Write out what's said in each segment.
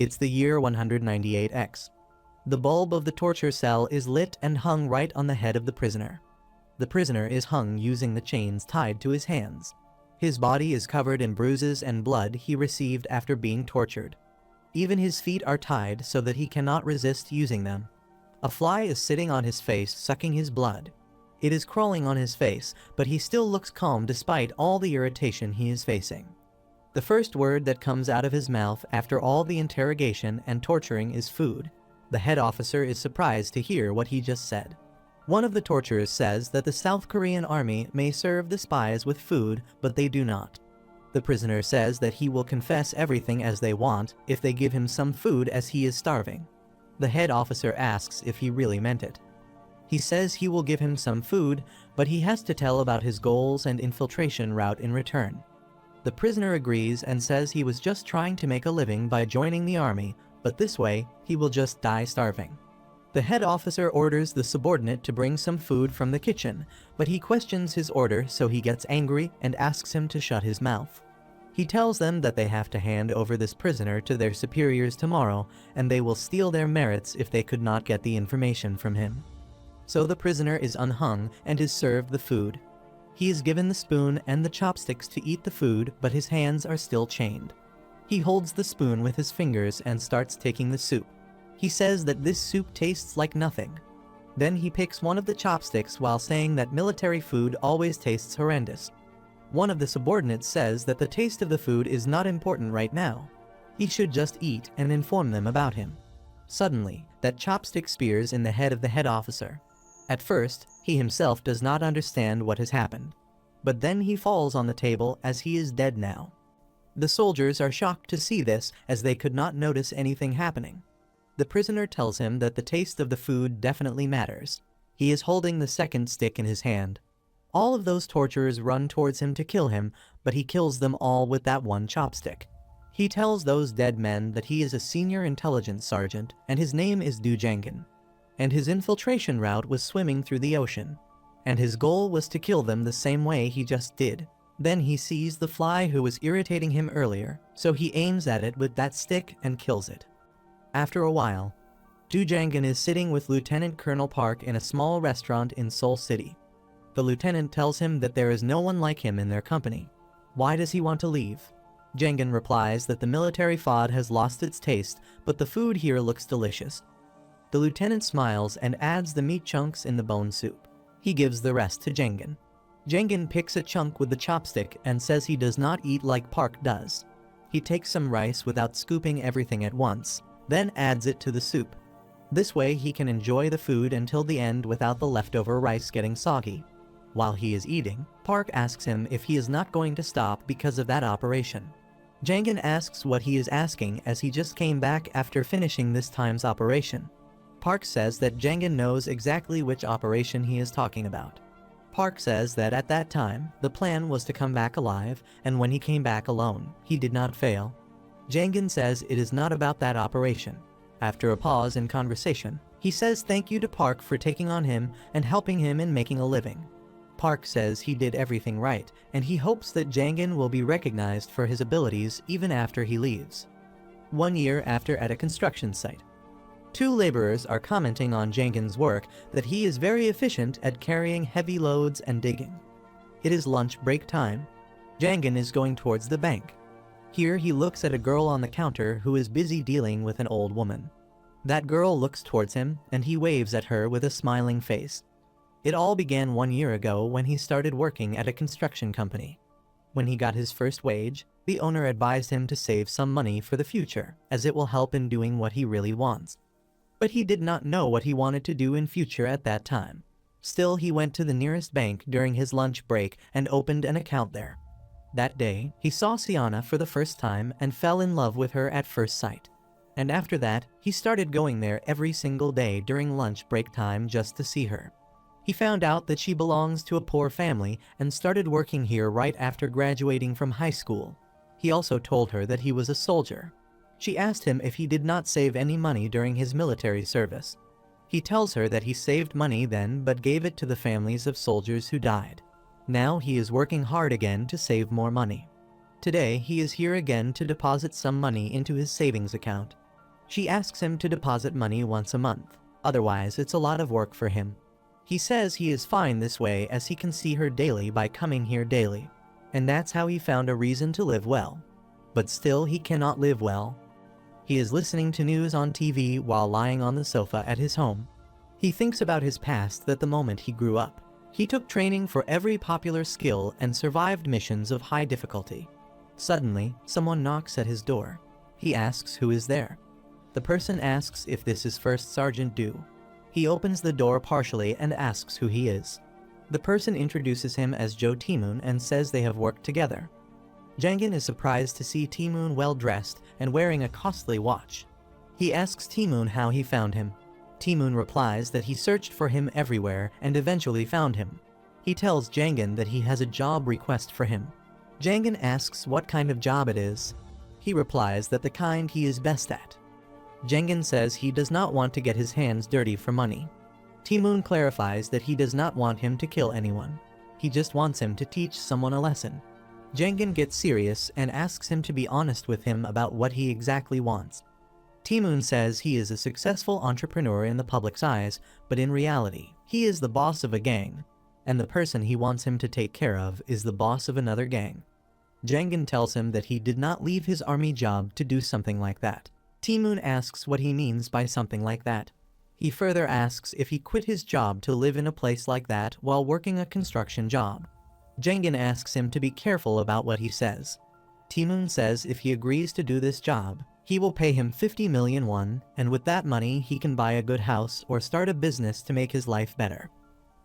It's the year 198X. The bulb of the torture cell is lit and hung right on the head of the prisoner. The prisoner is hung using the chains tied to his hands. His body is covered in bruises and blood he received after being tortured. Even his feet are tied so that he cannot resist using them. A fly is sitting on his face, sucking his blood. It is crawling on his face, but he still looks calm despite all the irritation he is facing. The first word that comes out of his mouth after all the interrogation and torturing is food. The head officer is surprised to hear what he just said. One of the torturers says that the South Korean army may serve the spies with food, but they do not. The prisoner says that he will confess everything as they want if they give him some food as he is starving. The head officer asks if he really meant it. He says he will give him some food, but he has to tell about his goals and infiltration route in return. The prisoner agrees and says he was just trying to make a living by joining the army, but this way, he will just die starving. The head officer orders the subordinate to bring some food from the kitchen, but he questions his order, so he gets angry and asks him to shut his mouth. He tells them that they have to hand over this prisoner to their superiors tomorrow, and they will steal their merits if they could not get the information from him. So the prisoner is unhung and is served the food. He is given the spoon and the chopsticks to eat the food, but his hands are still chained. He holds the spoon with his fingers and starts taking the soup. He says that this soup tastes like nothing. Then he picks one of the chopsticks while saying that military food always tastes horrendous. One of the subordinates says that the taste of the food is not important right now. He should just eat and inform them about him. Suddenly, that chopstick spears in the head of the head officer. At first, he himself does not understand what has happened. But then he falls on the table as he is dead now. The soldiers are shocked to see this as they could not notice anything happening. The prisoner tells him that the taste of the food definitely matters. He is holding the second stick in his hand. All of those torturers run towards him to kill him, but he kills them all with that one chopstick. He tells those dead men that he is a senior intelligence sergeant and his name is Du Jangan. And his infiltration route was swimming through the ocean. And his goal was to kill them the same way he just did. Then he sees the fly who was irritating him earlier, so he aims at it with that stick and kills it. After a while, Du Jangan is sitting with Lieutenant Colonel Park in a small restaurant in Seoul City. The lieutenant tells him that there is no one like him in their company. Why does he want to leave? Jangan replies that the military food has lost its taste, but the food here looks delicious. The lieutenant smiles and adds the meat chunks in the bone soup. He gives the rest to Jangan. Jangan picks a chunk with the chopstick and says he does not eat like Park does. He takes some rice without scooping everything at once, then adds it to the soup. This way he can enjoy the food until the end without the leftover rice getting soggy. While he is eating, Park asks him if he is not going to stop because of that operation. Jangan asks what he is asking as he just came back after finishing this time's operation. Park says that Jangan knows exactly which operation he is talking about. Park says that at that time, the plan was to come back alive, and when he came back alone, he did not fail. Jangan says it is not about that operation. After a pause in conversation, he says thank you to Park for taking on him and helping him in making a living. Park says he did everything right, and he hopes that Jangan will be recognized for his abilities even after he leaves. 1 year after at a construction site. Two laborers are commenting on Jangan's work that he is very efficient at carrying heavy loads and digging. It is lunch break time. Jangan is going towards the bank. Here he looks at a girl on the counter who is busy dealing with an old woman. That girl looks towards him and he waves at her with a smiling face. It all began 1 year ago when he started working at a construction company. When he got his first wage, the owner advised him to save some money for the future, as it will help in doing what he really wants. But he did not know what he wanted to do in future at that time. Still, he went to the nearest bank during his lunch break and opened an account there. That day, he saw Siana for the first time and fell in love with her at first sight. And after that, he started going there every single day during lunch break time just to see her. He found out that she belongs to a poor family and started working here right after graduating from high school. He also told her that he was a soldier. She asked him if he did not save any money during his military service. He tells her that he saved money then but gave it to the families of soldiers who died. Now he is working hard again to save more money. Today he is here again to deposit some money into his savings account. She asks him to deposit money once a month, otherwise it's a lot of work for him. He says he is fine this way as he can see her daily by coming here daily, and that's how he found a reason to live well. But still he cannot live well. He is listening to news on TV while lying on the sofa at his home. He thinks about his past that the moment he grew up. He took training for every popular skill and survived missions of high difficulty. Suddenly, someone knocks at his door. He asks who is there. The person asks if this is First Sergeant Du. He opens the door partially and asks who he is. The person introduces him as Jo Taemoon and says they have worked together. Jangin is surprised to see Taemoon well dressed and wearing a costly watch. He asks Taemoon how he found him. Taemoon replies that he searched for him everywhere and eventually found him. He tells Jangin that he has a job request for him. Jangin asks what kind of job it is. He replies that the kind he is best at. Jangin says he does not want to get his hands dirty for money. Taemoon clarifies that he does not want him to kill anyone. He just wants him to teach someone a lesson. Jangin gets serious and asks him to be honest with him about what he exactly wants. Taemoon says he is a successful entrepreneur in the public's eyes, but in reality, he is the boss of a gang, and the person he wants him to take care of is the boss of another gang. Jangin tells him that he did not leave his army job to do something like that. Taemoon asks what he means by something like that. He further asks if he quit his job to live in a place like that while working a construction job. Jangin asks him to be careful about what he says. Taemoon says if he agrees to do this job, he will pay him 50 million won, and with that money he can buy a good house or start a business to make his life better.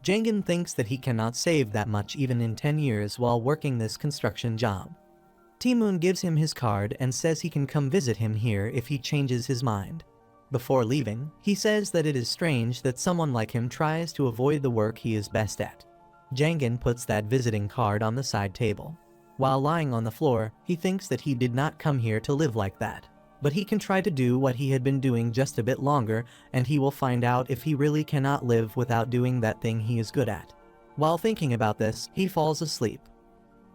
Jangin thinks that he cannot save that much even in 10 years while working this construction job. Taemoon gives him his card and says he can come visit him here if he changes his mind. Before leaving, he says that it is strange that someone like him tries to avoid the work he is best at. Jangin puts that visiting card on the side table. While lying on the floor, he thinks that he did not come here to live like that. But he can try to do what he had been doing just a bit longer, and he will find out if he really cannot live without doing that thing he is good at. While thinking about this, he falls asleep.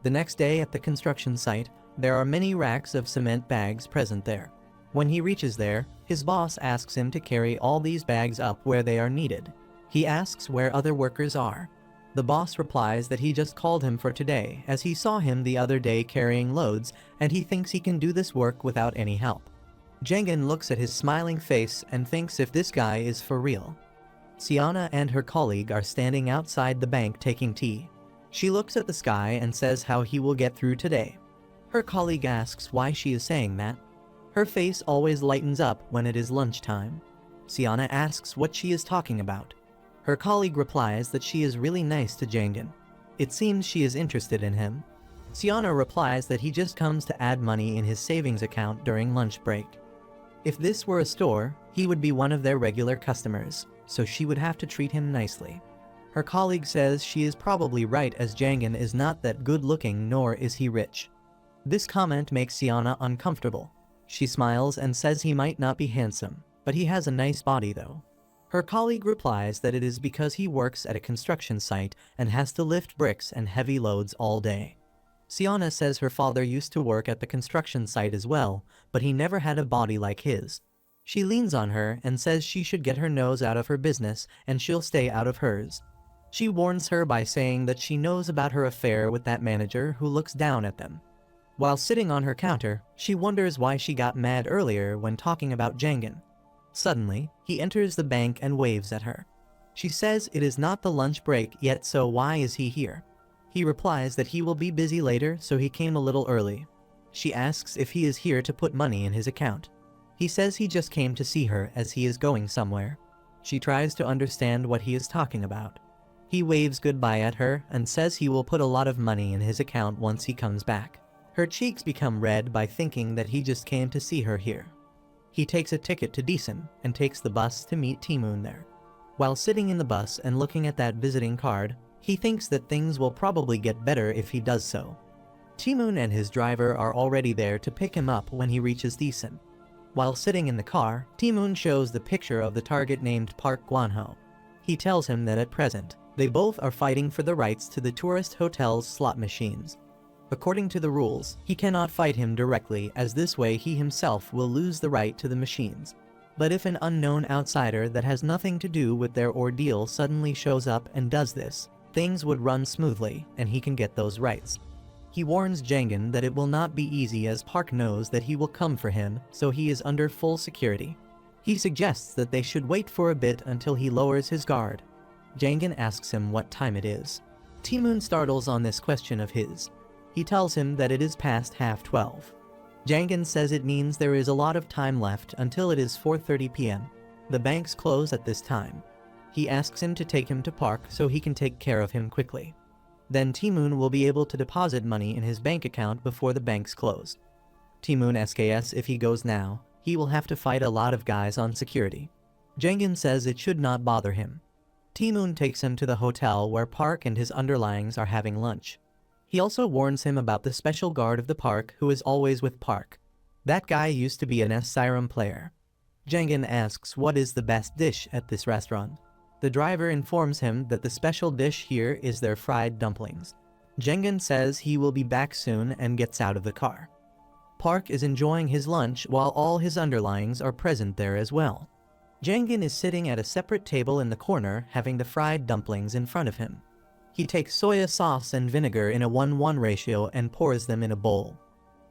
The next day at the construction site, there are many racks of cement bags present there. When he reaches there, his boss asks him to carry all these bags up where they are needed. He asks where other workers are. The boss replies that he just called him for today as he saw him the other day carrying loads and he thinks he can do this work without any help. Jangin looks at his smiling face and thinks if this guy is for real. Siana and her colleague are standing outside the bank taking tea. She looks at the sky and says how he will get through today. Her colleague asks why she is saying that. Her face always lightens up when it is lunchtime. Siana asks what she is talking about. Her colleague replies that she is really nice to Jangin. It seems she is interested in him. Siana replies that he just comes to add money in his savings account during lunch break. If this were a store, he would be one of their regular customers, so she would have to treat him nicely. Her colleague says she is probably right as Jangin is not that good looking nor is he rich. This comment makes Siana uncomfortable. She smiles and says he might not be handsome, but he has a nice body though. Her colleague replies that it is because he works at a construction site and has to lift bricks and heavy loads all day. Siana says her father used to work at the construction site as well, but he never had a body like his. She leans on her and says she should get her nose out of her business and she'll stay out of hers. She warns her by saying that she knows about her affair with that manager who looks down at them. While sitting on her counter, she wonders why she got mad earlier when talking about Jangin. Suddenly, he enters the bank and waves at her. She says it is not the lunch break yet, so why is he here? He replies that he will be busy later, so he came a little early. She asks if he is here to put money in his account. He says he just came to see her as he is going somewhere. She tries to understand what he is talking about. He waves goodbye at her and says he will put a lot of money in his account once he comes back. Her cheeks become red by thinking that he just came to see her here. He takes a ticket to Daesun and takes the bus to meet Taemoon there. While sitting in the bus and looking at that visiting card, he thinks that things will probably get better if he does so. Taemoon and his driver are already there to pick him up when he reaches Daesun. While sitting in the car, Taemoon shows the picture of the target named Park Gwanho. He tells him that at present, they both are fighting for the rights to the tourist hotel's slot machines. According to the rules, he cannot fight him directly, as this way he himself will lose the right to the machines. But if an unknown outsider that has nothing to do with their ordeal suddenly shows up and does this, things would run smoothly and he can get those rights. He warns Jangan that it will not be easy, as Park knows that he will come for him, so he is under full security. He suggests that they should wait for a bit until he lowers his guard. Jangan asks him what time it is. Taemoon startles on this question of his. He tells him that it is past 12:30. Jangan says it means there is a lot of time left until it is 4:30 p.m. The banks close at this time. He asks him to take him to Park so he can take care of him quickly. Then Taemoon will be able to deposit money in his bank account before the banks close. Taemoon asks if he goes now, he will have to fight a lot of guys on security. Jangan says it should not bother him. Taemoon takes him to the hotel where Park and his underlings are having lunch. He also warns him about the special guard of the park who is always with Park. That guy used to be an Siren player. Jangan asks what is the best dish at this restaurant. The driver informs him that the special dish here is their fried dumplings. Jangan says he will be back soon and gets out of the car. Park is enjoying his lunch while all his underlings are present there as well. Jangan is sitting at a separate table in the corner having the fried dumplings in front of him. He takes soya sauce and vinegar in a 1:1 ratio and pours them in a bowl.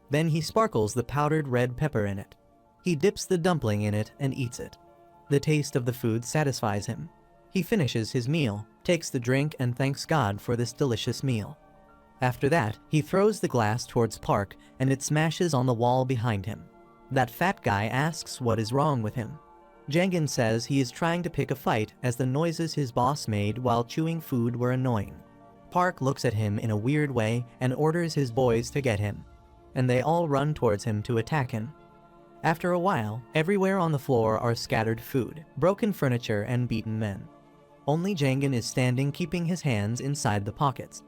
Then he sparkles the powdered red pepper in it. He dips the dumpling in it and eats it. The taste of the food satisfies him. He finishes his meal, takes the drink and thanks God for this delicious meal. After that, he throws the glass towards Park and it smashes on the wall behind him. That fat guy asks what is wrong with him. Jangan says he is trying to pick a fight as the noises his boss made while chewing food were annoying. Park looks at him in a weird way and orders his boys to get him. And they all run towards him to attack him. After a while, everywhere on the floor are scattered food, broken furniture and beaten men. Only Jangan is standing keeping his hands inside the pockets.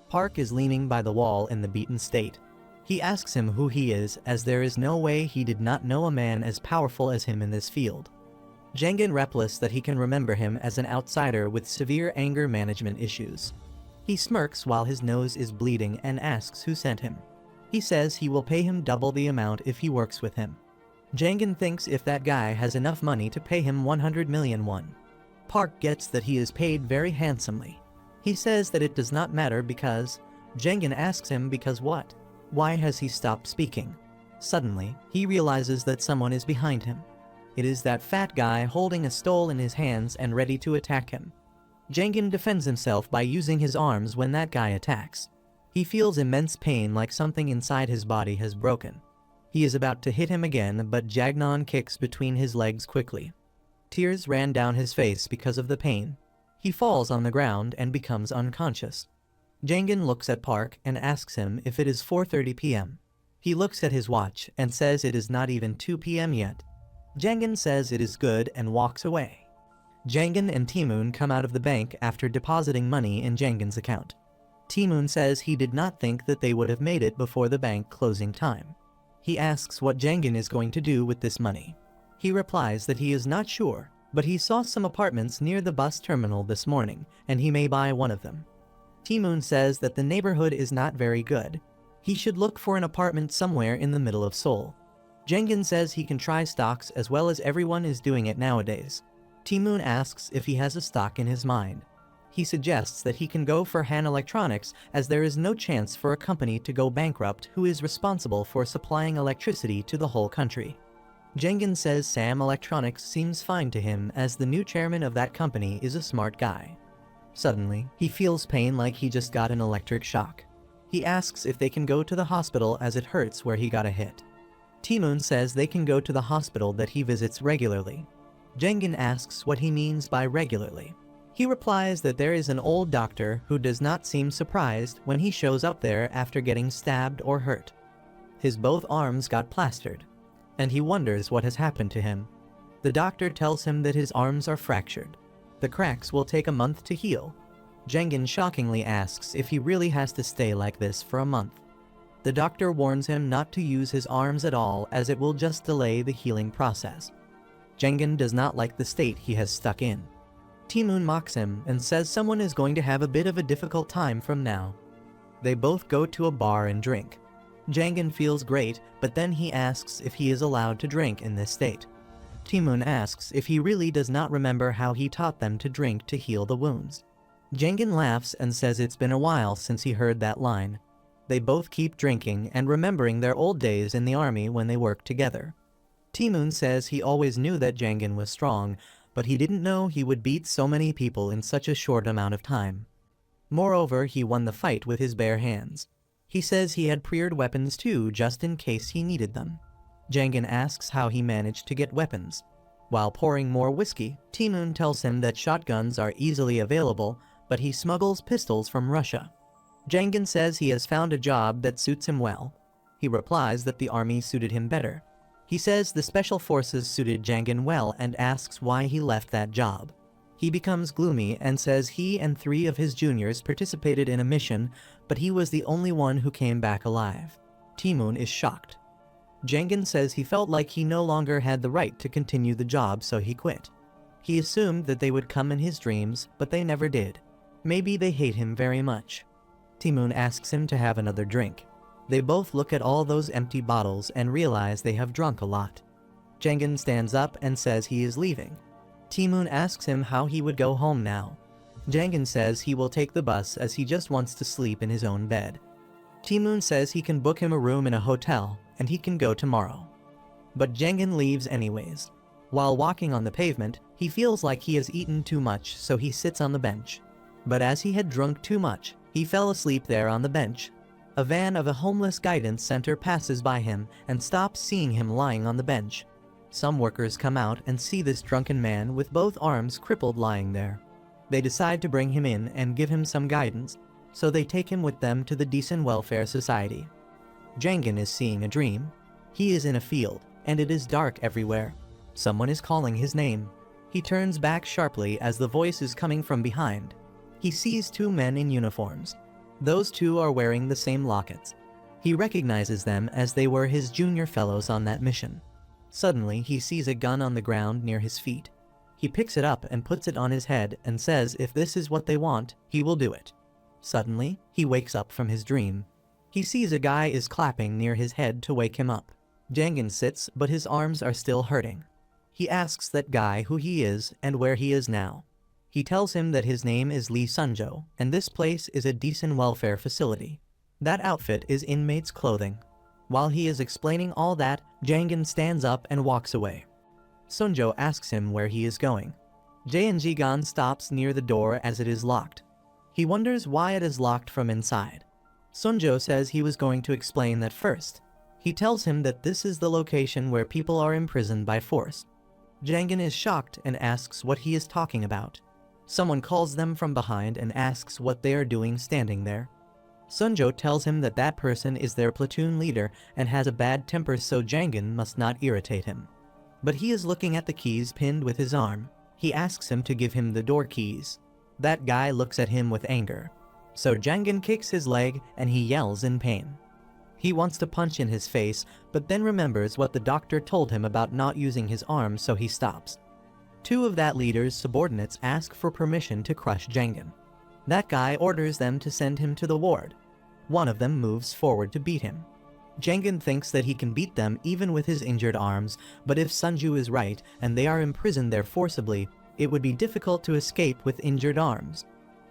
Park is leaning by the wall in the beaten state. He asks him who he is, as there is no way he did not know a man as powerful as him in this field. Jangan replies that he can remember him as an outsider with severe anger management issues. He smirks while his nose is bleeding and asks who sent him. He says he will pay him double the amount if he works with him. Jangan thinks if that guy has enough money to pay him 100 million won. Park gets that he is paid very handsomely. He says that it does not matter because... Jangan asks him because what? Why has he stopped speaking? Suddenly, he realizes that someone is behind him. It is that fat guy holding a stole in his hands and ready to attack him. Jangan defends himself by using his arms when that guy attacks. He feels immense pain, like something inside his body has broken. He is about to hit him again, but Jagnon kicks between his legs quickly. Tears ran down his face because of the pain. He falls on the ground and becomes unconscious. Jangan looks at Park and asks him if it is 4:30 p.m. He looks at his watch and says it is not even 2 p.m. yet. Jangan says it is good and walks away. Jangan and Taemoon come out of the bank after depositing money in Jangan's account. Taemoon says he did not think that they would have made it before the bank closing time. He asks what Jangan is going to do with this money. He replies that he is not sure, but he saw some apartments near the bus terminal this morning, and he may buy one of them. Taemoon says that the neighborhood is not very good. He should look for an apartment somewhere in the middle of Seoul. Jangan says he can try stocks as well as everyone is doing it nowadays. Taemoon asks if he has a stock in his mind. He suggests that he can go for Han Electronics, as there is no chance for a company to go bankrupt who is responsible for supplying electricity to the whole country. Jangan says Sam Electronics seems fine to him, as the new chairman of that company is a smart guy. Suddenly, he feels pain like he just got an electric shock. He asks if they can go to the hospital as it hurts where he got a hit. Taemoon says they can go to the hospital that he visits regularly. Jangan asks what he means by regularly. He replies that there is an old doctor who does not seem surprised when he shows up there after getting stabbed or hurt. His both arms got plastered, and he wonders what has happened to him. The doctor tells him that his arms are fractured. The cracks will take a month to heal. Jangan shockingly asks if he really has to stay like this for a month. The doctor warns him not to use his arms at all, as it will just delay the healing process. Jangan does not like the state he has stuck in. Taemoon mocks him and says someone is going to have a bit of a difficult time from now. They both go to a bar and drink. Jangin feels great, but then he asks if he is allowed to drink in this state. Taemoon asks if he really does not remember how he taught them to drink to heal the wounds. Jangin laughs and says it's been a while since he heard that line. They both keep drinking and remembering their old days in the army when they worked together. Taemoon says he always knew that Jangin was strong, but he didn't know he would beat so many people in such a short amount of time. Moreover, he won the fight with his bare hands. He says he had prepared weapons too, just in case he needed them. Jangin asks how he managed to get weapons. While pouring more whiskey, Taemoon tells him that shotguns are easily available, but he smuggles pistols from Russia. Jangin says he has found a job that suits him well. He replies that the army suited him better. He says the special forces suited Jangin well and asks why he left that job. He becomes gloomy and says he and 3 of his juniors participated in a mission, but he was the only one who came back alive. Taemoon is shocked. Jangin says he felt like he no longer had the right to continue the job, so he quit. He assumed that they would come in his dreams, but they never did. Maybe they hate him very much. Taemoon asks him to have another drink. They both look at all those empty bottles and realize they have drunk a lot. Jangin stands up and says he is leaving. Taemoon asks him how he would go home now. Jangin says he will take the bus as he just wants to sleep in his own bed. Taemoon says he can book him a room in a hotel and he can go tomorrow. But Jangin leaves anyways. While walking on the pavement, he feels like he has eaten too much, so he sits on the bench. But as he had drunk too much, he fell asleep there on the bench. A van of a homeless guidance center passes by him and stops, seeing him lying on the bench. Some workers come out and see this drunken man with both arms crippled lying there. They decide to bring him in and give him some guidance, so they take him with them to the Decent Welfare Society. Jangin is seeing a dream. He is in a field, and it is dark everywhere. Someone is calling his name. He turns back sharply as the voice is coming from behind. He sees 2 men in uniforms. Those 2 are wearing the same lockets. He recognizes them as they were his junior fellows on that mission. Suddenly, he sees a gun on the ground near his feet. He picks it up and puts it on his head and says if this is what they want, he will do it. Suddenly, he wakes up from his dream. He sees a guy is clapping near his head to wake him up. Jangin sits, but his arms are still hurting. He asks that guy who he is and where he is now. He tells him that his name is Lee Sunjo, and this place is a decent welfare facility. That outfit is inmates' clothing. While he is explaining all that, Jangin stands up and walks away. Sunjo asks him where he is going. Jae-in-jigan stops near the door as it is locked. He wonders why it is locked from inside. Sunjo says he was going to explain that first. He tells him that this is the location where people are imprisoned by force. Jangin is shocked and asks what he is talking about. Someone calls them from behind and asks what they are doing standing there. Sunjo tells him that that person is their platoon leader and has a bad temper, so Jangin must not irritate him. But he is looking at the keys pinned with his arm. He asks him to give him the door keys. That guy looks at him with anger. So Jangin kicks his leg and he yells in pain. He wants to punch in his face, but then remembers what the doctor told him about not using his arm, so he stops. 2 of that leader's subordinates ask for permission to crush Jangin. That guy orders them to send him to the ward. One of them moves forward to beat him. Jangin thinks that he can beat them even with his injured arms, but if Sunju is right and they are imprisoned there forcibly, it would be difficult to escape with injured arms.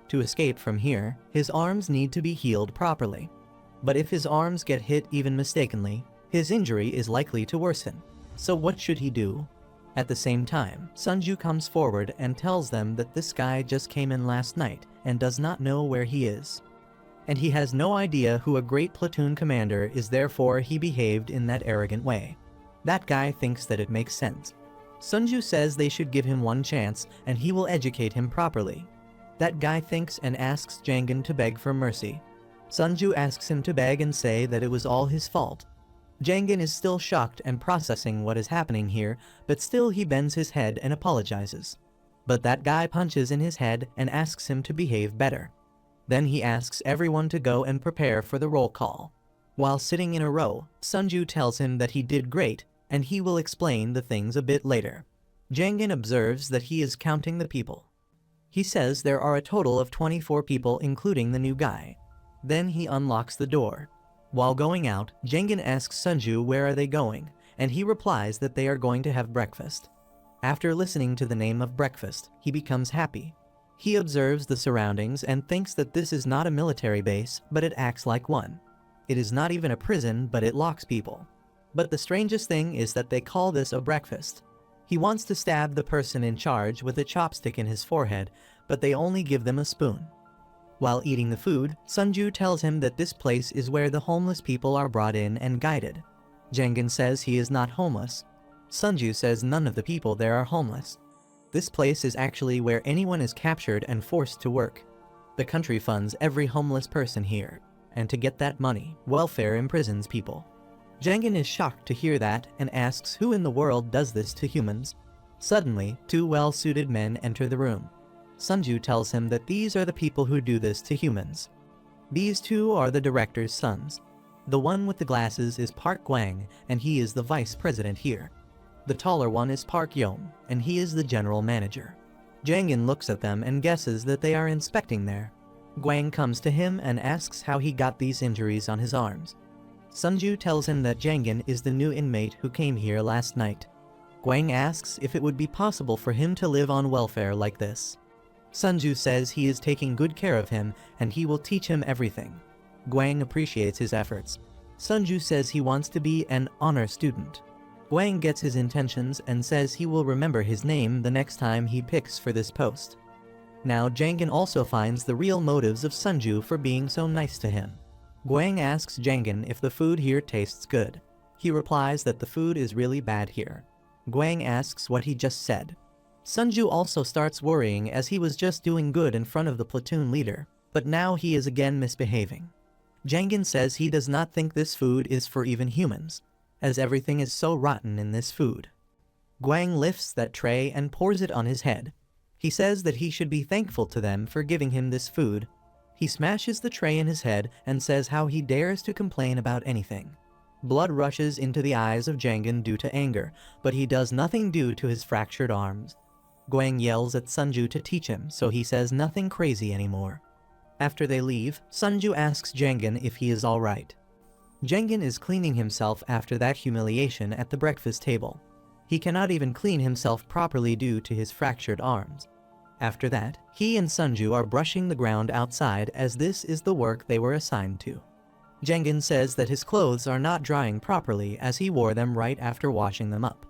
To escape from here, his arms need to be healed properly. But if his arms get hit even mistakenly, his injury is likely to worsen. So what should he do? At the same time, Sunju comes forward and tells them that this guy just came in last night and does not know where he is. And he has no idea who a great platoon commander is, therefore he behaved in that arrogant way. That guy thinks that it makes sense. Sunju says they should give him one chance and he will educate him properly. That guy thinks and asks Jangin to beg for mercy. Sunju asks him to beg and say that it was all his fault. Jangin is still shocked and processing what is happening here, but still he bends his head and apologizes. But that guy punches in his head and asks him to behave better. Then he asks everyone to go and prepare for the roll call. While sitting in a row, Sunju tells him that he did great, and he will explain the things a bit later. Jangin observes that he is counting the people. He says there are a total of 24 people including the new guy. Then he unlocks the door. While going out, Jangin asks Sunju where are they going, and he replies that they are going to have breakfast. After listening to the name of breakfast, he becomes happy. He observes the surroundings and thinks that this is not a military base, but it acts like one. It is not even a prison, but it locks people. But the strangest thing is that they call this a breakfast. He wants to stab the person in charge with a chopstick in his forehead, but they only give them a spoon. While eating the food, Sunju tells him that this place is where the homeless people are brought in and guided. Jangin says he is not homeless. Sunju says none of the people there are homeless. This place is actually where anyone is captured and forced to work. The country funds every homeless person here, and to get that money, welfare imprisons people. Jangin is shocked to hear that and asks who in the world does this to humans. Suddenly, two well-suited men enter the room. Sunju tells him that these are the people who do this to humans. These two are the director's sons. The one with the glasses is Park Gwang, and he is the vice president here. The taller one is Park Yom, and he is the general manager. Jangin looks at them and guesses that they are inspecting there. Gwang comes to him and asks how he got these injuries on his arms. Sunju tells him that Jangin is the new inmate who came here last night. Gwang asks if it would be possible for him to live on welfare like this. Sunju says he is taking good care of him and he will teach him everything. Gwang appreciates his efforts. Sunju says he wants to be an honor student. Gwang gets his intentions and says he will remember his name the next time he picks for this post. Now Jangin also finds the real motives of Sunju for being so nice to him. Gwang asks Jangin if the food here tastes good. He replies that the food is really bad here. Gwang asks what he just said. Sunju also starts worrying as he was just doing good in front of the platoon leader, but now he is again misbehaving. Jangin says he does not think this food is for even humans, as everything is so rotten in this food. Gwang lifts that tray and pours it on his head. He says that he should be thankful to them for giving him this food. He smashes the tray in his head and says how he dares to complain about anything. Blood rushes into the eyes of Jangin due to anger, but he does nothing due to his fractured arms. Gwang yells at Sunju to teach him, so he says nothing crazy anymore. After they leave, Sunju asks Jangin if he is alright. Jangin is cleaning himself after that humiliation at the breakfast table. He cannot even clean himself properly due to his fractured arms. After that, he and Sunju are brushing the ground outside as this is the work they were assigned to. Jangin says that his clothes are not drying properly as he wore them right after washing them up.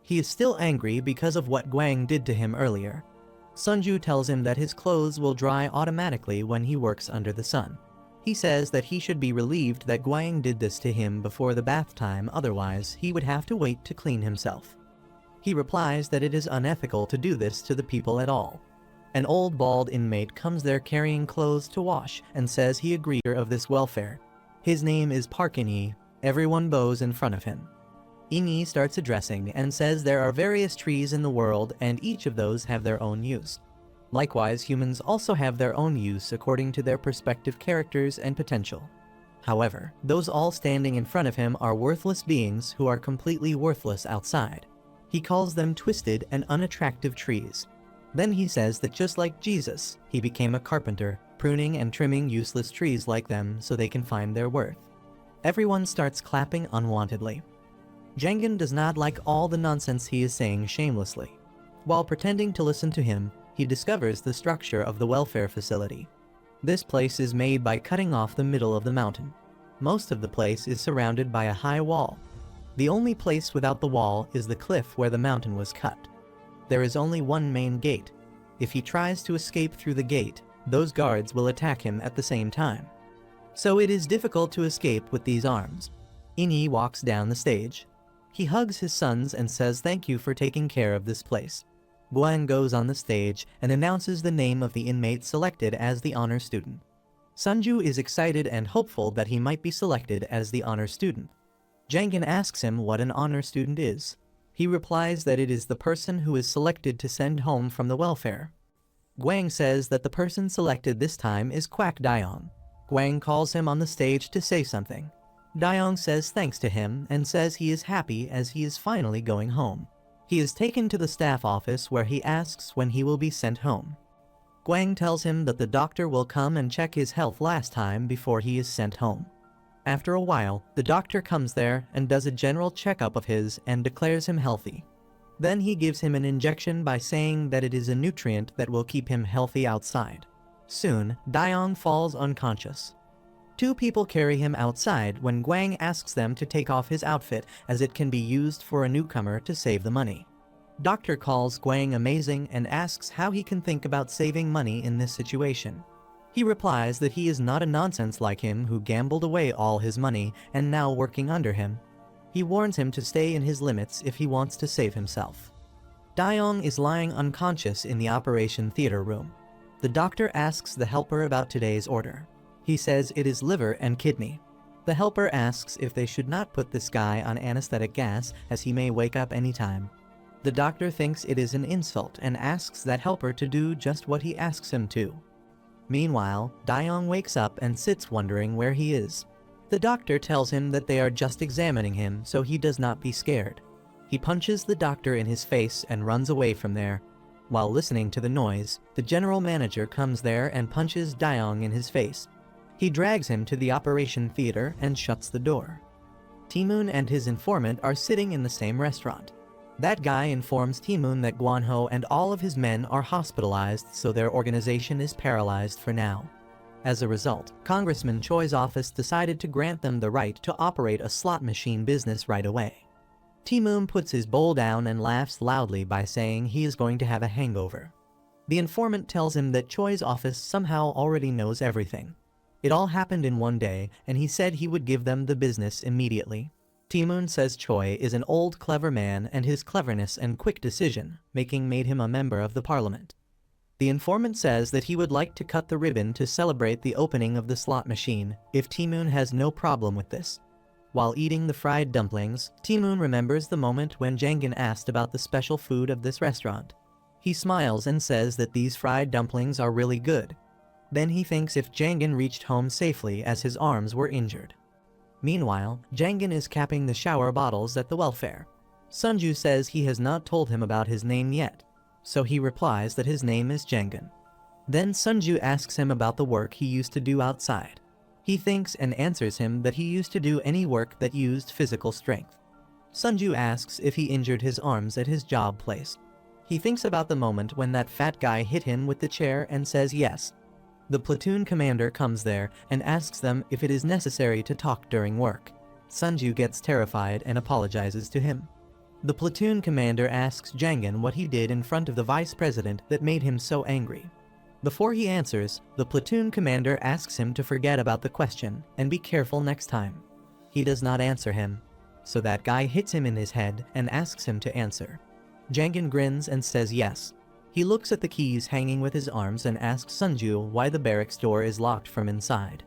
He is still angry because of what Gwang did to him earlier. Sunju tells him that his clothes will dry automatically when he works under the sun. He says that he should be relieved that Gwang did this to him before the bath time, otherwise he would have to wait to clean himself. He replies that it is unethical to do this to the people at all. An old bald inmate comes there carrying clothes to wash and says he agreed of this welfare. His name is Park Ini. Everyone bows in front of him. Ini starts addressing and says there are various trees in the world and each of those have their own use. Likewise, humans also have their own use according to their respective characters and potential. However, those all standing in front of him are worthless beings who are completely worthless outside. He calls them twisted and unattractive trees. Then he says that just like Jesus, he became a carpenter, pruning and trimming useless trees like them so they can find their worth. Everyone starts clapping unwantedly. Jangin does not like all the nonsense he is saying shamelessly. While pretending to listen to him, he discovers the structure of the welfare facility. This place is made by cutting off the middle of the mountain. Most of the place is surrounded by a high wall. The only place without the wall is the cliff where the mountain was cut. There is only one main gate. If he tries to escape through the gate, those guards will attack him at the same time. So it is difficult to escape with these arms. Ini walks down the stage. He hugs his sons and says thank you for taking care of this place. Guan goes on the stage and announces the name of the inmate selected as the honor student. Sunju is excited and hopeful that he might be selected as the honor student. Jangin asks him what an honor student is. He replies that it is the person who is selected to send home from the welfare. Gwang says that the person selected this time is Kwak Dayong. Gwang calls him on the stage to say something. Dayong says thanks to him and says he is happy as he is finally going home. He is taken to the staff office where he asks when he will be sent home. Gwang tells him that the doctor will come and check his health last time before he is sent home. After a while, the doctor comes there and does a general checkup of his and declares him healthy. Then he gives him an injection by saying that it is a nutrient that will keep him healthy outside. Soon, Daeong falls unconscious. Two people carry him outside when Gwang asks them to take off his outfit as it can be used for a newcomer to save the money. Doctor calls Gwang amazing and asks how he can think about saving money in this situation. He replies that he is not a nonsense like him who gambled away all his money and now working under him. He warns him to stay in his limits if he wants to save himself. Daeong is lying unconscious in the operation theater room. The doctor asks the helper about today's order. He says it is liver and kidney. The helper asks if they should not put this guy on anesthetic gas as he may wake up anytime. The doctor thinks it is an insult and asks that helper to do just what he asks him to. Meanwhile, Daeong wakes up and sits wondering where he is. The doctor tells him that they are just examining him so he does not be scared. He punches the doctor in his face and runs away from there. While listening to the noise, the general manager comes there and punches Daeong in his face. He drags him to the operation theater and shuts the door. Taemoon and his informant are sitting in the same restaurant. That guy informs Taemoon that Gwanho and all of his men are hospitalized, so their organization is paralyzed for now. As a result, Congressman Choi's office decided to grant them the right to operate a slot machine business right away. Taemoon puts his bowl down and laughs loudly by saying he is going to have a hangover. The informant tells him that Choi's office somehow already knows everything. It all happened in one day, and he said he would give them the business immediately. Taemoon says Choi is an old clever man and his cleverness and quick decision-making made him a member of the parliament. The informant says that he would like to cut the ribbon to celebrate the opening of the slot machine, if Taemoon has no problem with this. While eating the fried dumplings, Taemoon remembers the moment when Jangin asked about the special food of this restaurant. He smiles and says that these fried dumplings are really good. Then he thinks if Jangin reached home safely as his arms were injured. Meanwhile, Jangin is capping the shower bottles at the welfare. Sunju says he has not told him about his name yet, so he replies that his name is Jangin. Then Sunju asks him about the work he used to do outside. He thinks and answers him that he used to do any work that used physical strength. Sunju asks if he injured his arms at his job place. He thinks about the moment when that fat guy hit him with the chair and says yes. The platoon commander comes there and asks them if it is necessary to talk during work. Sunju gets terrified and apologizes to him. The platoon commander asks Jangin what he did in front of the vice president that made him so angry. Before he answers, the platoon commander asks him to forget about the question and be careful next time. He does not answer him, so that guy hits him in his head and asks him to answer. Jangin grins and says yes. He looks at the keys hanging with his arms and asks Sunju why the barracks door is locked from inside.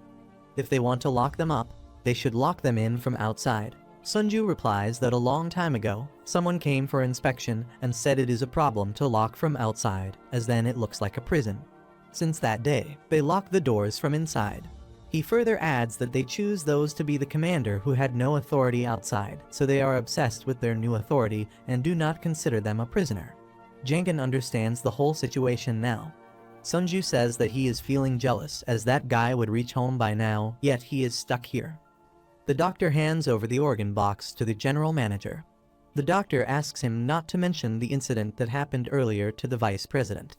If they want to lock them up, they should lock them in from outside. Sunju replies that a long time ago, someone came for inspection and said it is a problem to lock from outside, as then it looks like a prison. Since that day, they lock the doors from inside. He further adds that they choose those to be the commander who had no authority outside, so they are obsessed with their new authority and do not consider them a prisoner. Jangin understands the whole situation now. Sunju says that he is feeling jealous as that guy would reach home by now, yet he is stuck here. The doctor hands over the organ box to the general manager. The doctor asks him not to mention the incident that happened earlier to the vice president.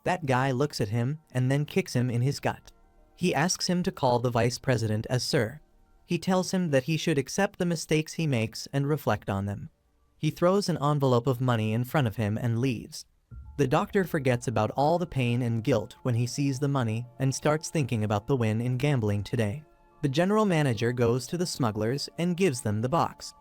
That guy looks at him and then kicks him in his gut. He asks him to call the vice president as sir. He tells him that he should accept the mistakes he makes and reflect on them. He throws an envelope of money in front of him and leaves. The doctor forgets about all the pain and guilt when he sees the money and starts thinking about the win in gambling today. The general manager goes to the smugglers and gives them the box.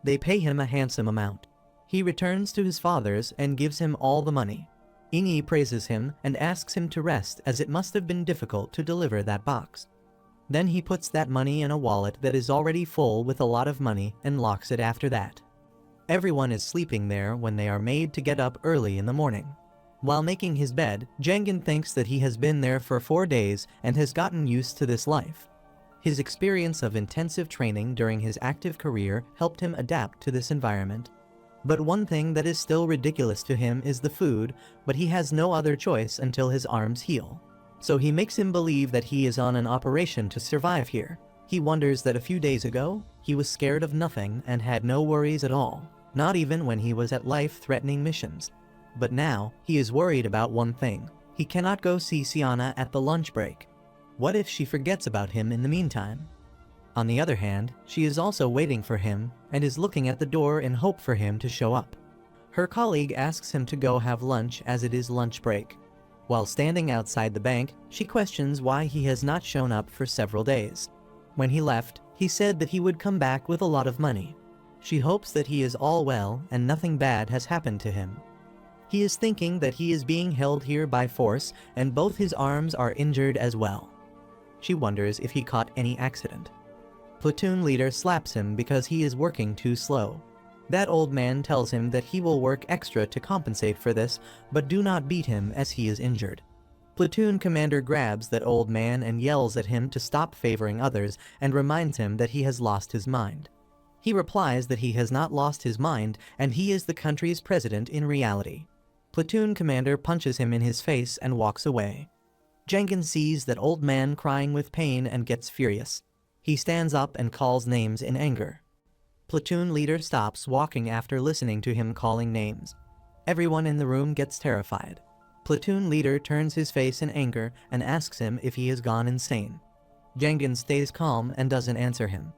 They pay him a handsome amount. He returns to his father's and gives him all the money. Ingi praises him and asks him to rest as it must have been difficult to deliver that box. Then he puts that money in a wallet that is already full with a lot of money and locks it after that. Everyone is sleeping there when they are made to get up early in the morning. While making his bed, Jangin thinks that he has been there for 4 days and has gotten used to this life. His experience of intensive training during his active career helped him adapt to this environment. But one thing that is still ridiculous to him is the food, but he has no other choice until his arms heal. So he makes him believe that he is on an operation to survive here. He wonders that a few days ago, he was scared of nothing and had no worries at all, not even when he was at life-threatening missions. But now, he is worried about one thing. He cannot go see Siana at the lunch break. What if she forgets about him in the meantime? On the other hand, she is also waiting for him and is looking at the door in hope for him to show up. Her colleague asks him to go have lunch as it is lunch break. While standing outside the bank, she questions why he has not shown up for several days. When he left, he said that he would come back with a lot of money. She hopes that he is all well and nothing bad has happened to him. He is thinking that he is being held here by force and both his arms are injured as well. She wonders if he caught any accident. Platoon leader slaps him because he is working too slow. That old man tells him that he will work extra to compensate for this, but do not beat him as he is injured. Platoon commander grabs that old man and yells at him to stop favoring others and reminds him that he has lost his mind. He replies that he has not lost his mind and he is the country's president in reality. Platoon commander punches him in his face and walks away. Jangin sees that old man crying with pain and gets furious. He stands up and calls names in anger. Platoon leader stops walking after listening to him calling names. Everyone in the room gets terrified. Platoon leader turns his face in anger and asks him if he has gone insane. Jangin stays calm and doesn't answer him.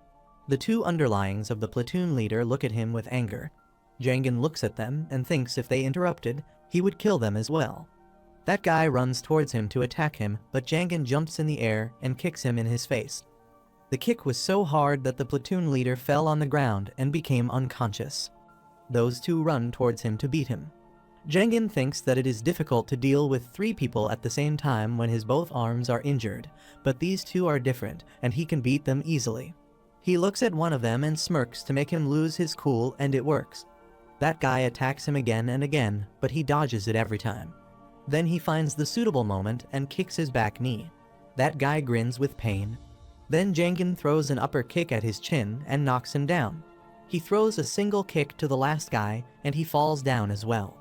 The two underlings of the platoon leader look at him with anger. Jangin looks at them and thinks if they interrupted, he would kill them as well. That guy runs towards him to attack him, but Jangin jumps in the air and kicks him in his face. The kick was so hard that the platoon leader fell on the ground and became unconscious. Those two run towards him to beat him. Jangin thinks that it is difficult to deal with three people at the same time when his both arms are injured, but these two are different and he can beat them easily. He looks at one of them and smirks to make him lose his cool, and it works. That guy attacks him again and again, but he dodges it every time. Then he finds the suitable moment and kicks his back knee. That guy grins with pain. Then Jangin throws an upper kick at his chin and knocks him down. He throws a single kick to the last guy and he falls down as well.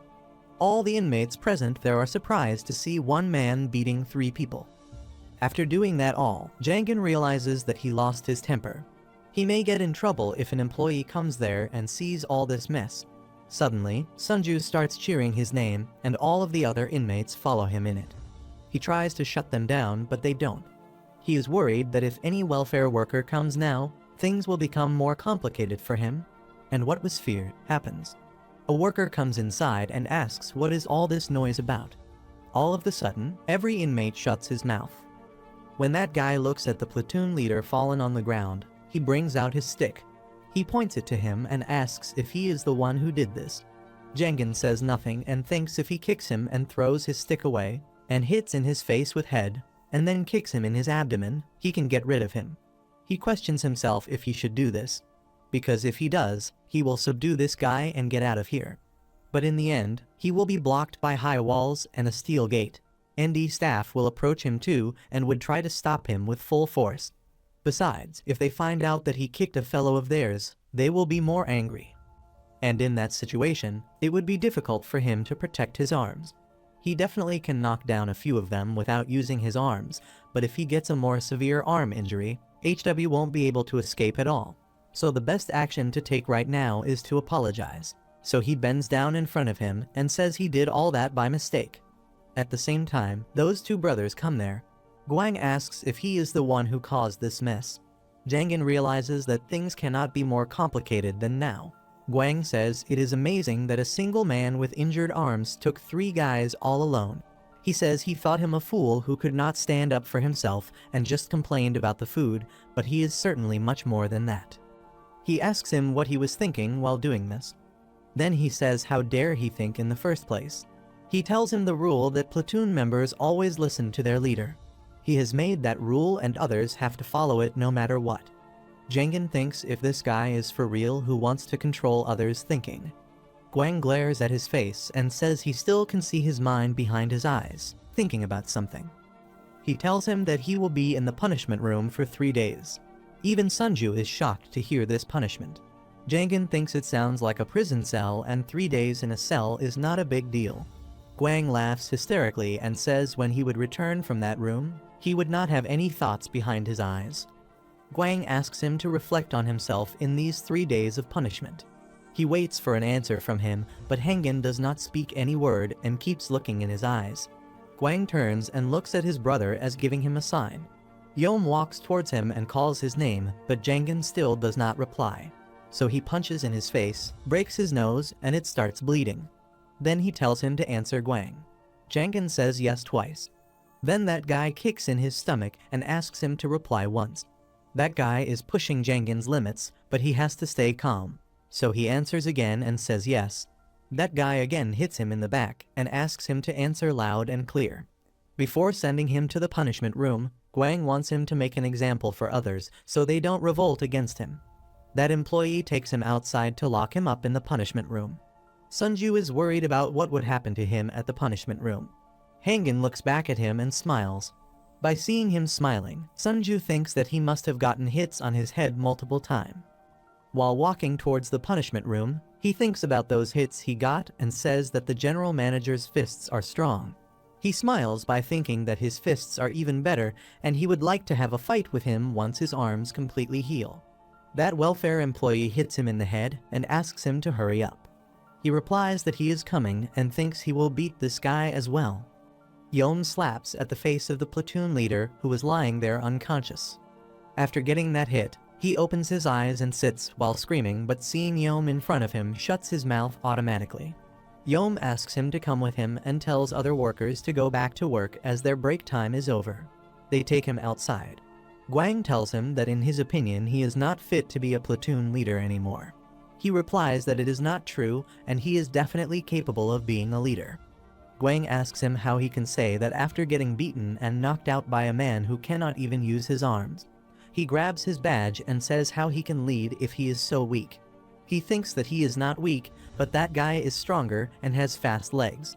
All the inmates present there are surprised to see one man beating three people. After doing that all, Jangin realizes that he lost his temper. He may get in trouble if an employee comes there and sees all this mess. Suddenly, Sunju starts cheering his name and all of the other inmates follow him in it. He tries to shut them down, but they don't. He is worried that if any welfare worker comes now, things will become more complicated for him. And what was feared happens. A worker comes inside and asks what is all this noise about. All of a sudden, every inmate shuts his mouth. When that guy looks at the platoon leader fallen on the ground, he brings out his stick. He points it to him and asks if he is the one who did this. Jangin says nothing and thinks if he kicks him and throws his stick away, and hits in his face with head, and then kicks him in his abdomen, he can get rid of him. He questions himself if he should do this, because if he does, he will subdue this guy and get out of here. But in the end, he will be blocked by high walls and a steel gate. ND staff will approach him too and would try to stop him with full force. Besides, if they find out that he kicked a fellow of theirs, they will be more angry. And in that situation, it would be difficult for him to protect his arms. He definitely can knock down a few of them without using his arms, but if he gets a more severe arm injury, HW won't be able to escape at all. So the best action to take right now is to apologize. So he bends down in front of him and says he did all that by mistake. At the same time, those two brothers come there. Guang asks if he is the one who caused this mess. Jangin realizes that things cannot be more complicated than now. Guang says it is amazing that a single man with injured arms took three guys all alone. He says he thought him a fool who could not stand up for himself and just complained about the food, but he is certainly much more than that. He asks him what he was thinking while doing this. Then he says how dare he think in the first place. He tells him the rule that platoon members always listen to their leader. He has made that rule and others have to follow it no matter what. Jangin thinks if this guy is for real who wants to control others' thinking. Guang glares at his face and says he still can see his mind behind his eyes, thinking about something. He tells him that he will be in the punishment room for 3 days. Even Sunju is shocked to hear this punishment. Jangan thinks it sounds like a prison cell and 3 days in a cell is not a big deal. Gwang laughs hysterically and says when he would return from that room, he would not have any thoughts behind his eyes. Gwang asks him to reflect on himself in these 3 days of punishment. He waits for an answer from him, but Hangan does not speak any word and keeps looking in his eyes. Gwang turns and looks at his brother as giving him a sign. Yom walks towards him and calls his name, but Jangan still does not reply. So he punches in his face, breaks his nose, and it starts bleeding. Then he tells him to answer Gwang. Jangan says yes twice. Then that guy kicks in his stomach and asks him to reply once. That guy is pushing Jangan's limits, but he has to stay calm. So he answers again and says yes. That guy again hits him in the back and asks him to answer loud and clear. Before sending him to the punishment room, Gwang wants him to make an example for others so they don't revolt against him. That employee takes him outside to lock him up in the punishment room. Sunju is worried about what would happen to him at the punishment room. Hangan looks back at him and smiles. By seeing him smiling, Sunju thinks that he must have gotten hits on his head multiple times. While walking towards the punishment room, he thinks about those hits he got and says that the general manager's fists are strong. He smiles by thinking that his fists are even better and he would like to have a fight with him once his arms completely heal. That welfare employee hits him in the head and asks him to hurry up. He replies that he is coming and thinks he will beat this guy as well. Yom slaps at the face of the platoon leader who was lying there unconscious. After getting that hit, he opens his eyes and sits while screaming, but seeing Yom in front of him shuts his mouth automatically. Yom asks him to come with him and tells other workers to go back to work as their break time is over. They take him outside. Gwang tells him that in his opinion he is not fit to be a platoon leader anymore. He replies that it is not true and he is definitely capable of being a leader. Gwang asks him how he can say that after getting beaten and knocked out by a man who cannot even use his arms. He grabs his badge and says how he can lead if he is so weak. He thinks that he is not weak, but that guy is stronger and has fast legs.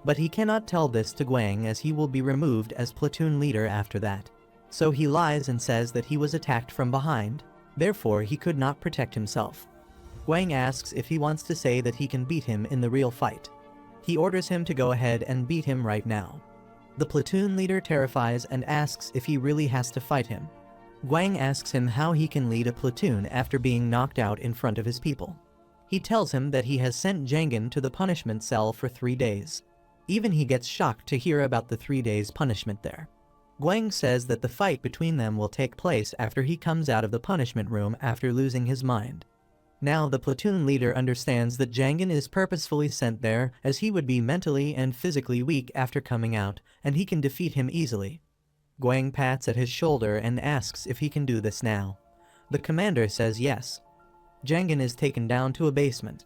But he cannot tell this to Gwang as he will be removed as platoon leader after that. So he lies and says that he was attacked from behind, therefore he could not protect himself. Gwang asks if he wants to say that he can beat him in the real fight. He orders him to go ahead and beat him right now. The platoon leader terrifies and asks if he really has to fight him. Gwang asks him how he can lead a platoon after being knocked out in front of his people. He tells him that he has sent Jangan to the punishment cell for 3 days. Even he gets shocked to hear about the 3 days punishment there. Gwang says that the fight between them will take place after he comes out of the punishment room after losing his mind. Now the platoon leader understands that Jangan is purposefully sent there as he would be mentally and physically weak after coming out, and he can defeat him easily. Gwang pats at his shoulder and asks if he can do this now. The commander says yes. Jangan is taken down to a basement.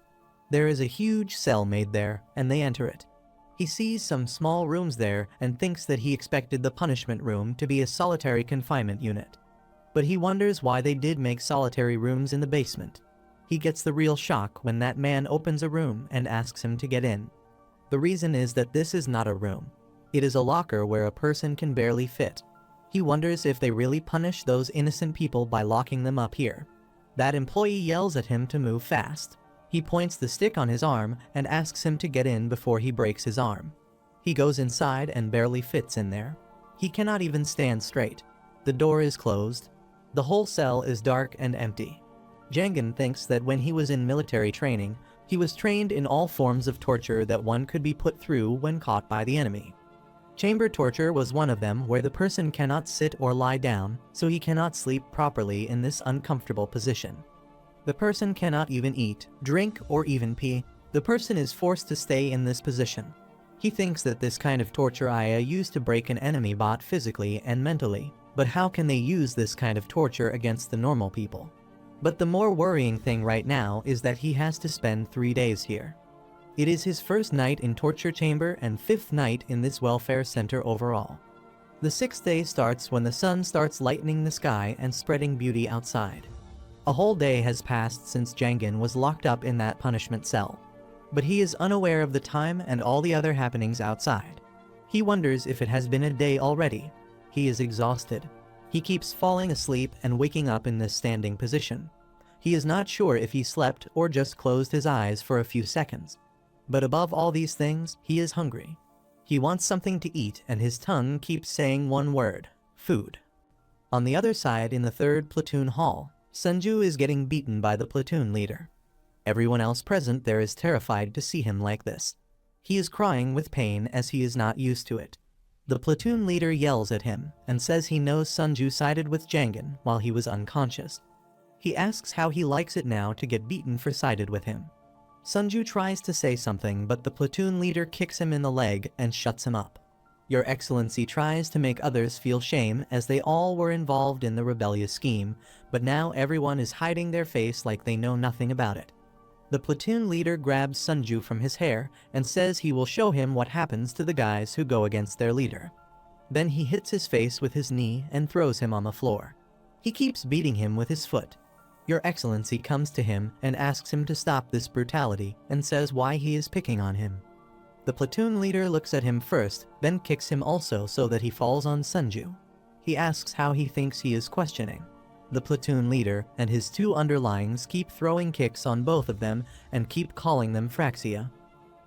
There is a huge cell made there, and they enter it. He sees some small rooms there and thinks that he expected the punishment room to be a solitary confinement unit. But he wonders why they did make solitary rooms in the basement. He gets the real shock when that man opens a room and asks him to get in. The reason is that this is not a room. It is a locker where a person can barely fit. He wonders if they really punish those innocent people by locking them up here. That employee yells at him to move fast. He points the stick on his arm and asks him to get in before he breaks his arm. He goes inside and barely fits in there. He cannot even stand straight. The door is closed. The whole cell is dark and empty. Jangan thinks that when he was in military training, he was trained in all forms of torture that one could be put through when caught by the enemy. Chamber torture was one of them where the person cannot sit or lie down, so he cannot sleep properly in this uncomfortable position. The person cannot even eat, drink, or even pee. The person is forced to stay in this position. He thinks that this kind of torture is used to break an enemy bot physically and mentally, but how can they use this kind of torture against the normal people? But the more worrying thing right now is that he has to spend 3 days here. It is his first night in torture chamber and 5th night in this welfare center overall. The 6th day starts when the sun starts lightening the sky and spreading beauty outside. A whole day has passed since Jangan was locked up in that punishment cell. But he is unaware of the time and all the other happenings outside. He wonders if it has been a day already. He is exhausted. He keeps falling asleep and waking up in this standing position. He is not sure if he slept or just closed his eyes for a few seconds. But above all these things, he is hungry. He wants something to eat and his tongue keeps saying one word: food. On the other side in the 3rd platoon hall, Sunju is getting beaten by the platoon leader. Everyone else present there is terrified to see him like this. He is crying with pain as he is not used to it. The platoon leader yells at him and says he knows Sunju sided with Jangan while he was unconscious. He asks how he likes it now to get beaten for sided with him. Sunju tries to say something but the platoon leader kicks him in the leg and shuts him up. Your Excellency tries to make others feel shame as they all were involved in the rebellious scheme, but now everyone is hiding their face like they know nothing about it. The platoon leader grabs Sunju from his hair and says he will show him what happens to the guys who go against their leader. Then he hits his face with his knee and throws him on the floor. He keeps beating him with his foot. Your Excellency comes to him and asks him to stop this brutality and says why he is picking on him. The platoon leader looks at him first, then kicks him also so that he falls on Sunju. He asks how he thinks he is questioning. The platoon leader and his 2 underlings keep throwing kicks on both of them and keep calling them Fraxia.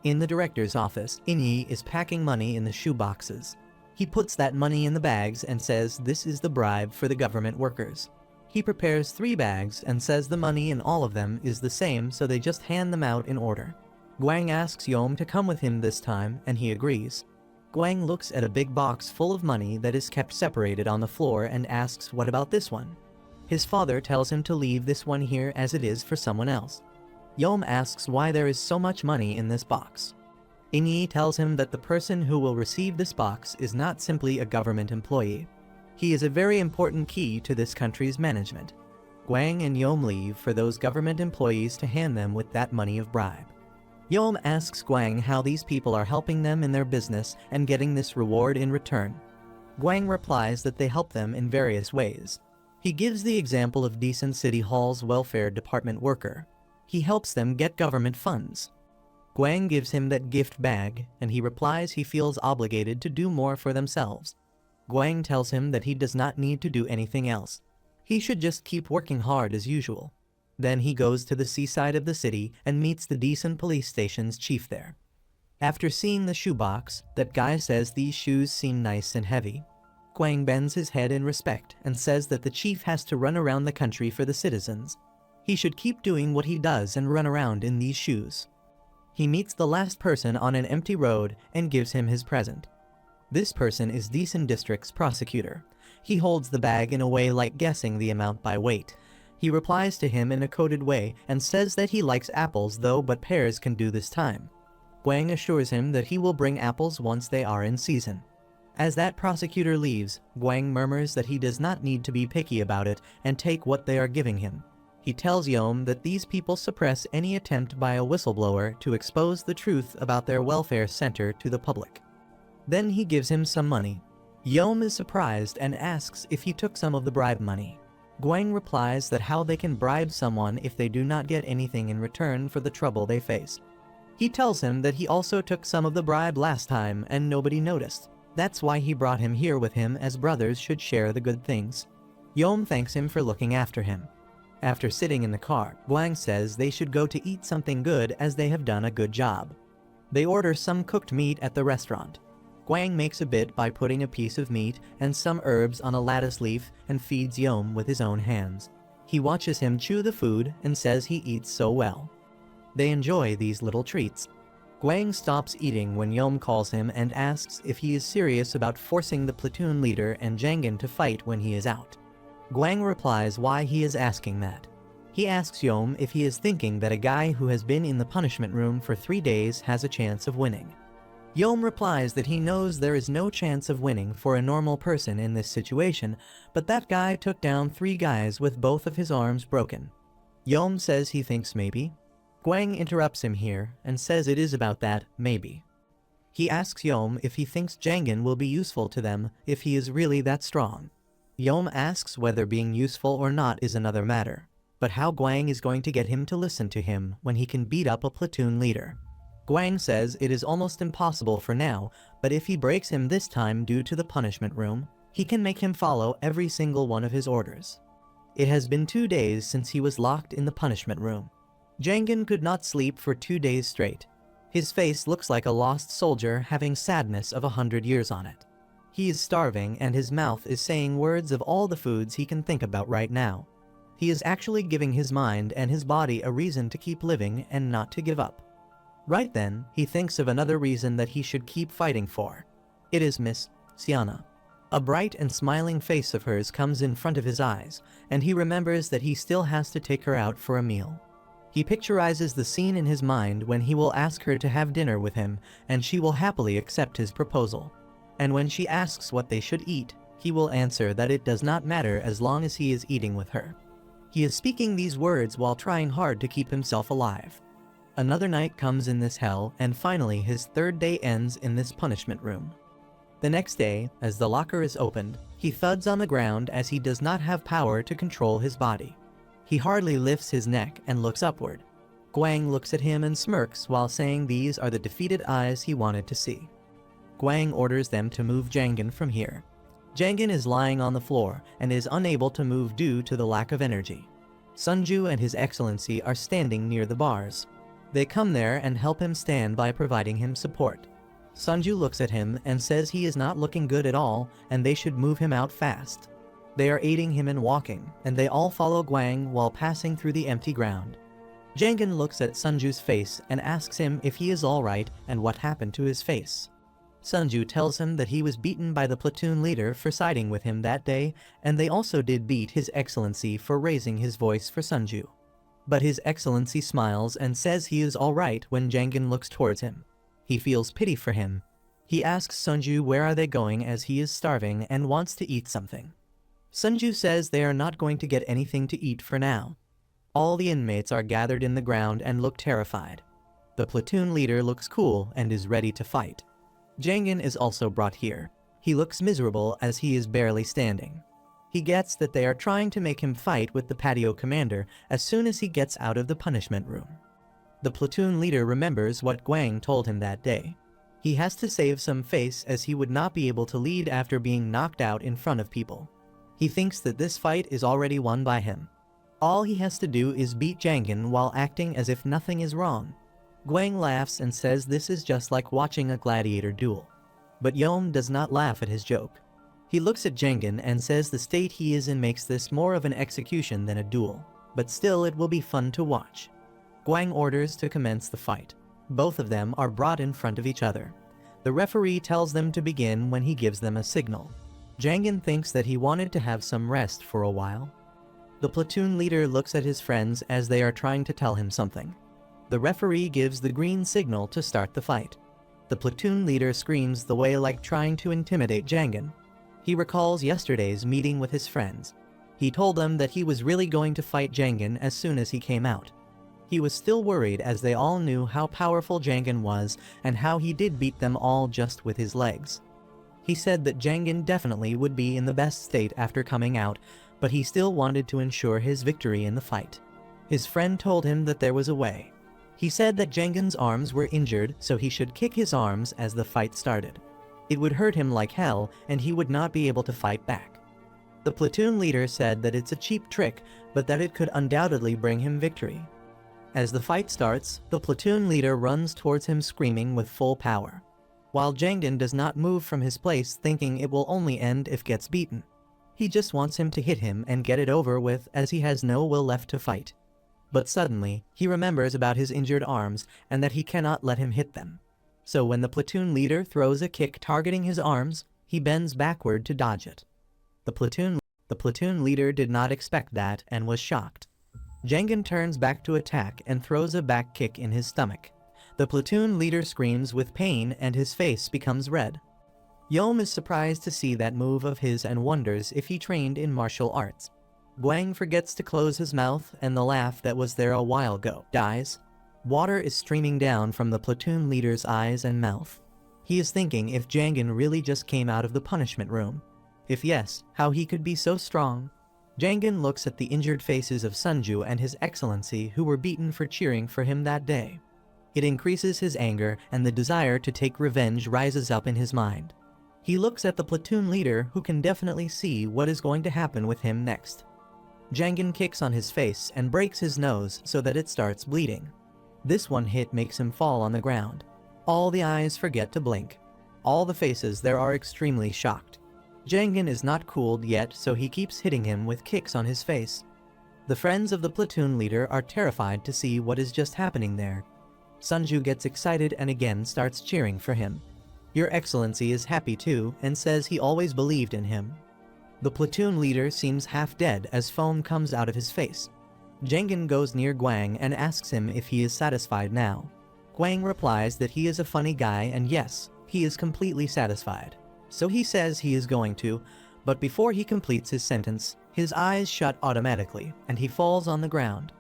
In the director's office, Inyi is packing money in the shoe boxes. He puts that money in the bags and says this is the bribe for the government workers. He prepares 3 bags and says the money in all of them is the same, so they just hand them out in order. Guang asks Yom to come with him this time and he agrees. Guang looks at a big box full of money that is kept separated on the floor and asks what about this one? His father tells him to leave this one here as it is for someone else. Yom asks why there is so much money in this box. Inyi tells him that the person who will receive this box is not simply a government employee. He is a very important key to this country's management. Guang and Yom leave for those government employees to hand them with that money of bribe. Yom asks Guang how these people are helping them in their business and getting this reward in return. Guang replies that they help them in various ways. He gives the example of Decent City Hall's welfare department worker. He helps them get government funds. Guang gives him that gift bag, and he replies he feels obligated to do more for themselves. Guang tells him that he does not need to do anything else. He should just keep working hard as usual. Then he goes to the seaside of the city and meets the Decent Police Station's chief there. After seeing the shoebox, that guy says these shoes seem nice and heavy. Guang bends his head in respect and says that the chief has to run around the country for the citizens. He should keep doing what he does and run around in these shoes. He meets the last person on an empty road and gives him his present. This person is Decent District's prosecutor. He holds the bag in a way like guessing the amount by weight. He replies to him in a coded way and says that he likes apples though, but pears can do this time. Guang assures him that he will bring apples once they are in season. As that prosecutor leaves, Guang murmurs that he does not need to be picky about it and take what they are giving him. He tells Yom that these people suppress any attempt by a whistleblower to expose the truth about their welfare center to the public. Then he gives him some money. Yom is surprised and asks if he took some of the bribe money. Guang replies that how they can bribe someone if they do not get anything in return for the trouble they face. He tells him that he also took some of the bribe last time and nobody noticed. That's why he brought him here with him, as brothers should share the good things. Yom thanks him for looking after him. After sitting in the car, Guang says they should go to eat something good as they have done a good job. They order some cooked meat at the restaurant. Guang makes a bit by putting a piece of meat and some herbs on a lettuce leaf and feeds Yom with his own hands. He watches him chew the food and says he eats so well. They enjoy these little treats. Guang stops eating when Yom calls him and asks if he is serious about forcing the platoon leader and Jangan to fight when he is out. Guang replies why he is asking that. He asks Yom if he is thinking that a guy who has been in the punishment room for 3 days has a chance of winning. Yom replies that he knows there is no chance of winning for a normal person in this situation, but that guy took down 3 guys with both of his arms broken. Yom says he thinks maybe. Guang interrupts him here and says it is about that maybe. He asks Yom if he thinks Jangan will be useful to them if he is really that strong. Yom asks whether being useful or not is another matter, but how Guang is going to get him to listen to him when he can beat up a platoon leader. Guang says it is almost impossible for now, but if he breaks him this time due to the punishment room, he can make him follow every single one of his orders. It has been 2 days since he was locked in the punishment room. Jangin could not sleep for 2 days straight. His face looks like a lost soldier having sadness of 100 years on it. He is starving and his mouth is saying words of all the foods he can think about right now. He is actually giving his mind and his body a reason to keep living and not to give up. Right then, he thinks of another reason that he should keep fighting for. It is Miss Siana. A bright and smiling face of hers comes in front of his eyes, and he remembers that he still has to take her out for a meal. He picturizes the scene in his mind when he will ask her to have dinner with him, and she will happily accept his proposal. And when she asks what they should eat, he will answer that it does not matter as long as he is eating with her. He is speaking these words while trying hard to keep himself alive. Another night comes in this hell, and finally his 3rd day ends in this punishment room. The next day, as the locker is opened, he thuds on the ground as he does not have power to control his body. He hardly lifts his neck and looks upward. Guang looks at him and smirks while saying these are the defeated eyes he wanted to see. Guang orders them to move Jangin from here. Jangin is lying on the floor and is unable to move due to the lack of energy. Sunju and His Excellency are standing near the bars. They come there and help him stand by providing him support. Sunju looks at him and says he is not looking good at all and they should move him out fast. They are aiding him in walking, and they all follow Guang while passing through the empty ground. Jangin looks at Sunju's face and asks him if he is alright and what happened to his face. Sunju tells him that he was beaten by the platoon leader for siding with him that day, and they also did beat His Excellency for raising his voice for Sunju. But His Excellency smiles and says he is alright when Jangin looks towards him. He feels pity for him. He asks Sunju where are they going as he is starving and wants to eat something. Sunju says they are not going to get anything to eat for now. All the inmates are gathered in the ground and look terrified. The platoon leader looks cool and is ready to fight. Jangin is also brought here. He looks miserable as he is barely standing. He gets that they are trying to make him fight with the patio commander as soon as he gets out of the punishment room. The platoon leader remembers what Guang told him that day. He has to save some face as he would not be able to lead after being knocked out in front of people. He thinks that this fight is already won by him. All he has to do is beat Jangin while acting as if nothing is wrong. Guang laughs and says this is just like watching a gladiator duel. But Yom does not laugh at his joke. He looks at Jangin and says the state he is in makes this more of an execution than a duel, but still it will be fun to watch. Guang orders to commence the fight. Both of them are brought in front of each other. The referee tells them to begin when he gives them a signal. Jangin thinks that he wanted to have some rest for a while. The platoon leader looks at his friends as they are trying to tell him something. The referee gives the green signal to start the fight. The platoon leader screams the way like trying to intimidate Jangin. He recalls yesterday's meeting with his friends. He told them that he was really going to fight Jangin as soon as he came out. He was still worried as they all knew how powerful Jangin was and how he did beat them all just with his legs. He said that Jangin definitely would be in the best state after coming out, but he still wanted to ensure his victory in the fight. His friend told him that there was a way. He said that Jangin's arms were injured, so he should kick his arms as the fight started. It would hurt him like hell, and he would not be able to fight back. The platoon leader said that it's a cheap trick, but that it could undoubtedly bring him victory. As the fight starts, the platoon leader runs towards him screaming with full power, while Jangin does not move from his place thinking it will only end if gets beaten. He just wants him to hit him and get it over with as he has no will left to fight. But suddenly, he remembers about his injured arms and that he cannot let him hit them. So when the platoon leader throws a kick targeting his arms, he bends backward to dodge it. The platoon leader did not expect that and was shocked. Jangin turns back to attack and throws a back kick in his stomach. The platoon leader screams with pain and his face becomes red. Yom is surprised to see that move of his and wonders if he trained in martial arts. Guang forgets to close his mouth and the laugh that was there a while ago dies. Water is streaming down from the platoon leader's eyes and mouth. He is thinking if Jangin really just came out of the punishment room. If yes, how he could be so strong. Jangin looks at the injured faces of Sunju and His Excellency who were beaten for cheering for him that day. It increases his anger and the desire to take revenge rises up in his mind. He looks at the platoon leader who can definitely see what is going to happen with him next. Jangin kicks on his face and breaks his nose so that it starts bleeding. This one hit makes him fall on the ground. All the eyes forget to blink. All the faces there are extremely shocked. Jangin is not cooled yet, so he keeps hitting him with kicks on his face. The friends of the platoon leader are terrified to see what is just happening there. Sunju gets excited and again starts cheering for him. Your Excellency is happy too and says he always believed in him. The platoon leader seems half dead as foam comes out of his face. Jangin goes near Guang and asks him if he is satisfied now. Guang replies that he is a funny guy and yes, he is completely satisfied. So he says he is going to, but before he completes his sentence, his eyes shut automatically and he falls on the ground.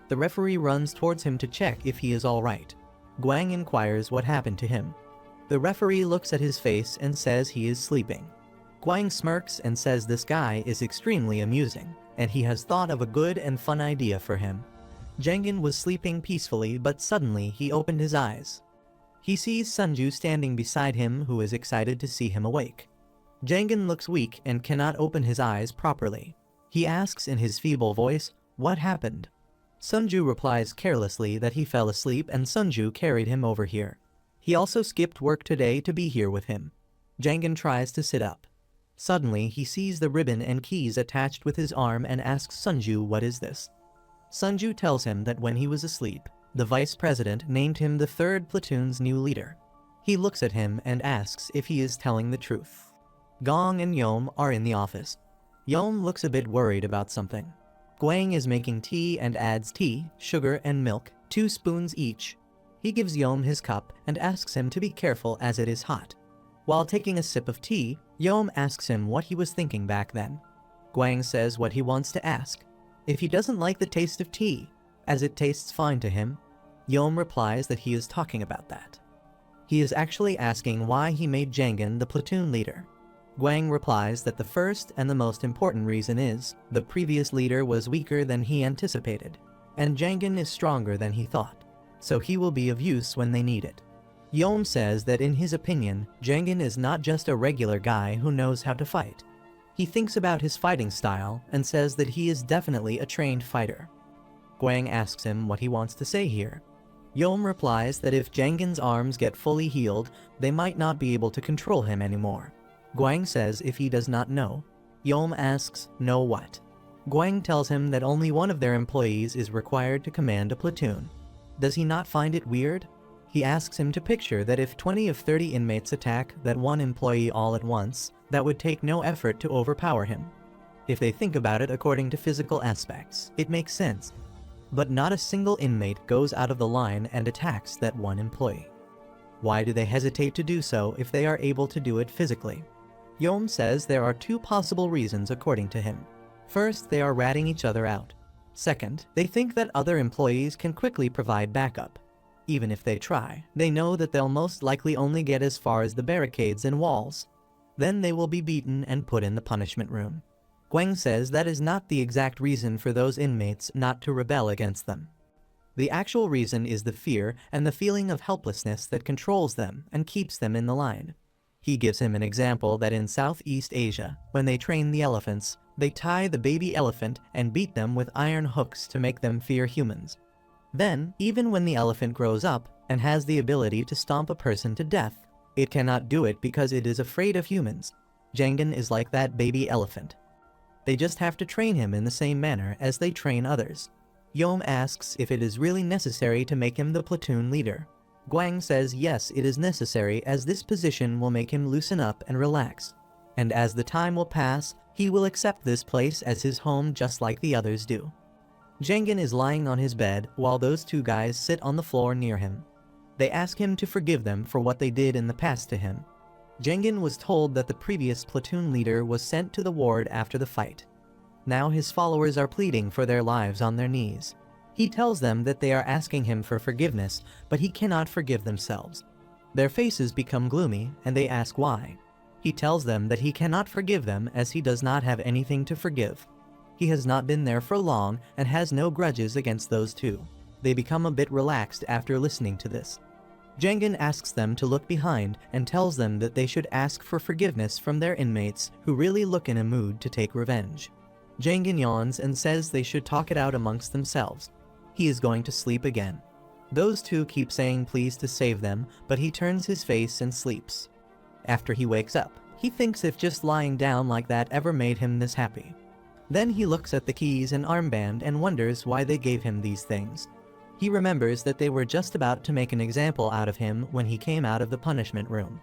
The referee runs towards him to check if he is alright. Guang inquires what happened to him. The referee looks at his face and says he is sleeping. Guang smirks and says this guy is extremely amusing, and he has thought of a good and fun idea for him. Jangin was sleeping peacefully, but suddenly he opened his eyes. He sees Sunju standing beside him, who is excited to see him awake. Jangin looks weak and cannot open his eyes properly. He asks in his feeble voice, "What happened?" Sunju replies carelessly that he fell asleep and Sunju carried him over here. He also skipped work today to be here with him. Jangin tries to sit up. Suddenly, he sees the ribbon and keys attached with his arm and asks Sunju what is this. Sunju tells him that when he was asleep, the vice president named him the 3rd platoon's new leader. He looks at him and asks if he is telling the truth. Gong and Yom are in the office. Yom looks a bit worried about something. Guang is making tea and adds tea, sugar and milk, 2 spoons each. He gives Yom his cup and asks him to be careful as it is hot. While taking a sip of tea, Yom asks him what he was thinking back then. Guang says what he wants to ask. If he doesn't like the taste of tea, as it tastes fine to him, Yom replies that he is talking about that. He is actually asking why he made Jangin the platoon leader. Guang replies that the first and the most important reason is, the previous leader was weaker than he anticipated, and Jangin is stronger than he thought, so he will be of use when they need it. Yom says that in his opinion, Jangin is not just a regular guy who knows how to fight. He thinks about his fighting style and says that he is definitely a trained fighter. Guang asks him what he wants to say here. Yom replies that if Jangin's arms get fully healed, they might not be able to control him anymore. Guang says if he does not know. Yom asks, know what? Guang tells him that only one of their employees is required to command a platoon. Does he not find it weird? He asks him to picture that if 20 of 30 inmates attack that one employee all at once, that would take no effort to overpower him. If they think about it according to physical aspects, it makes sense. But not a single inmate goes out of the line and attacks that one employee. Why do they hesitate to do so if they are able to do it physically? Yom says there are 2 possible reasons according to him. First, they are ratting each other out. Second, they think that other employees can quickly provide backup. Even if they try, they know that they'll most likely only get as far as the barricades and walls. Then they will be beaten and put in the punishment room. Guang says that is not the exact reason for those inmates not to rebel against them. The actual reason is the fear and the feeling of helplessness that controls them and keeps them in the line. He gives him an example that in Southeast Asia, when they train the elephants, they tie the baby elephant and beat them with iron hooks to make them fear humans. Then, even when the elephant grows up and has the ability to stomp a person to death, it cannot do it because it is afraid of humans. Jangin is like that baby elephant. They just have to train him in the same manner as they train others. Yom asks if it is really necessary to make him the platoon leader. Guang says yes, it is necessary as this position will make him loosen up and relax. And as the time will pass, he will accept this place as his home just like the others do. Jangin is lying on his bed while those 2 guys sit on the floor near him. They ask him to forgive them for what they did in the past to him. Jangin was told that the previous platoon leader was sent to the ward after the fight. Now his followers are pleading for their lives on their knees. He tells them that they are asking him for forgiveness, but he cannot forgive themselves. Their faces become gloomy and they ask why. He tells them that he cannot forgive them as he does not have anything to forgive. He has not been there for long and has no grudges against those 2. They become a bit relaxed after listening to this. Jangin asks them to look behind and tells them that they should ask for forgiveness from their inmates who really look in a mood to take revenge. Jangin yawns and says they should talk it out amongst themselves. He is going to sleep again. Those two keep saying please to save them, but he turns his face and sleeps. After he wakes up, he thinks if just lying down like that ever made him this happy. Then he looks at the keys and armband and wonders why they gave him these things. He remembers that they were just about to make an example out of him when he came out of the punishment room.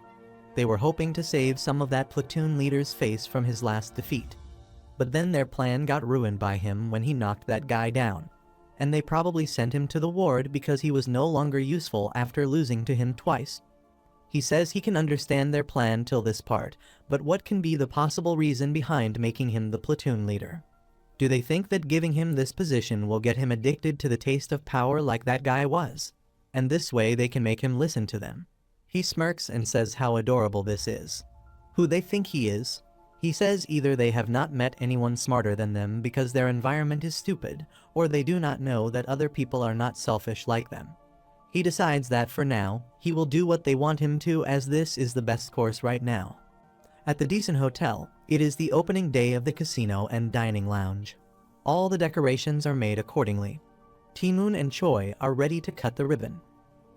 They were hoping to save some of that platoon leader's face from his last defeat. But then their plan got ruined by him when he knocked that guy down. And they probably sent him to the ward because he was no longer useful after losing to him twice. He says he can understand their plan till this part, but what can be the possible reason behind making him the platoon leader? Do they think that giving him this position will get him addicted to the taste of power like that guy was? And this way they can make him listen to them. He smirks and says how adorable this is. Who they think he is? He says either they have not met anyone smarter than them because their environment is stupid, or they do not know that other people are not selfish like them. He decides that for now, he will do what they want him to as this is the best course right now. At the decent hotel, it is the opening day of the casino and dining lounge. All the decorations are made accordingly. Taemoon and Choi are ready to cut the ribbon.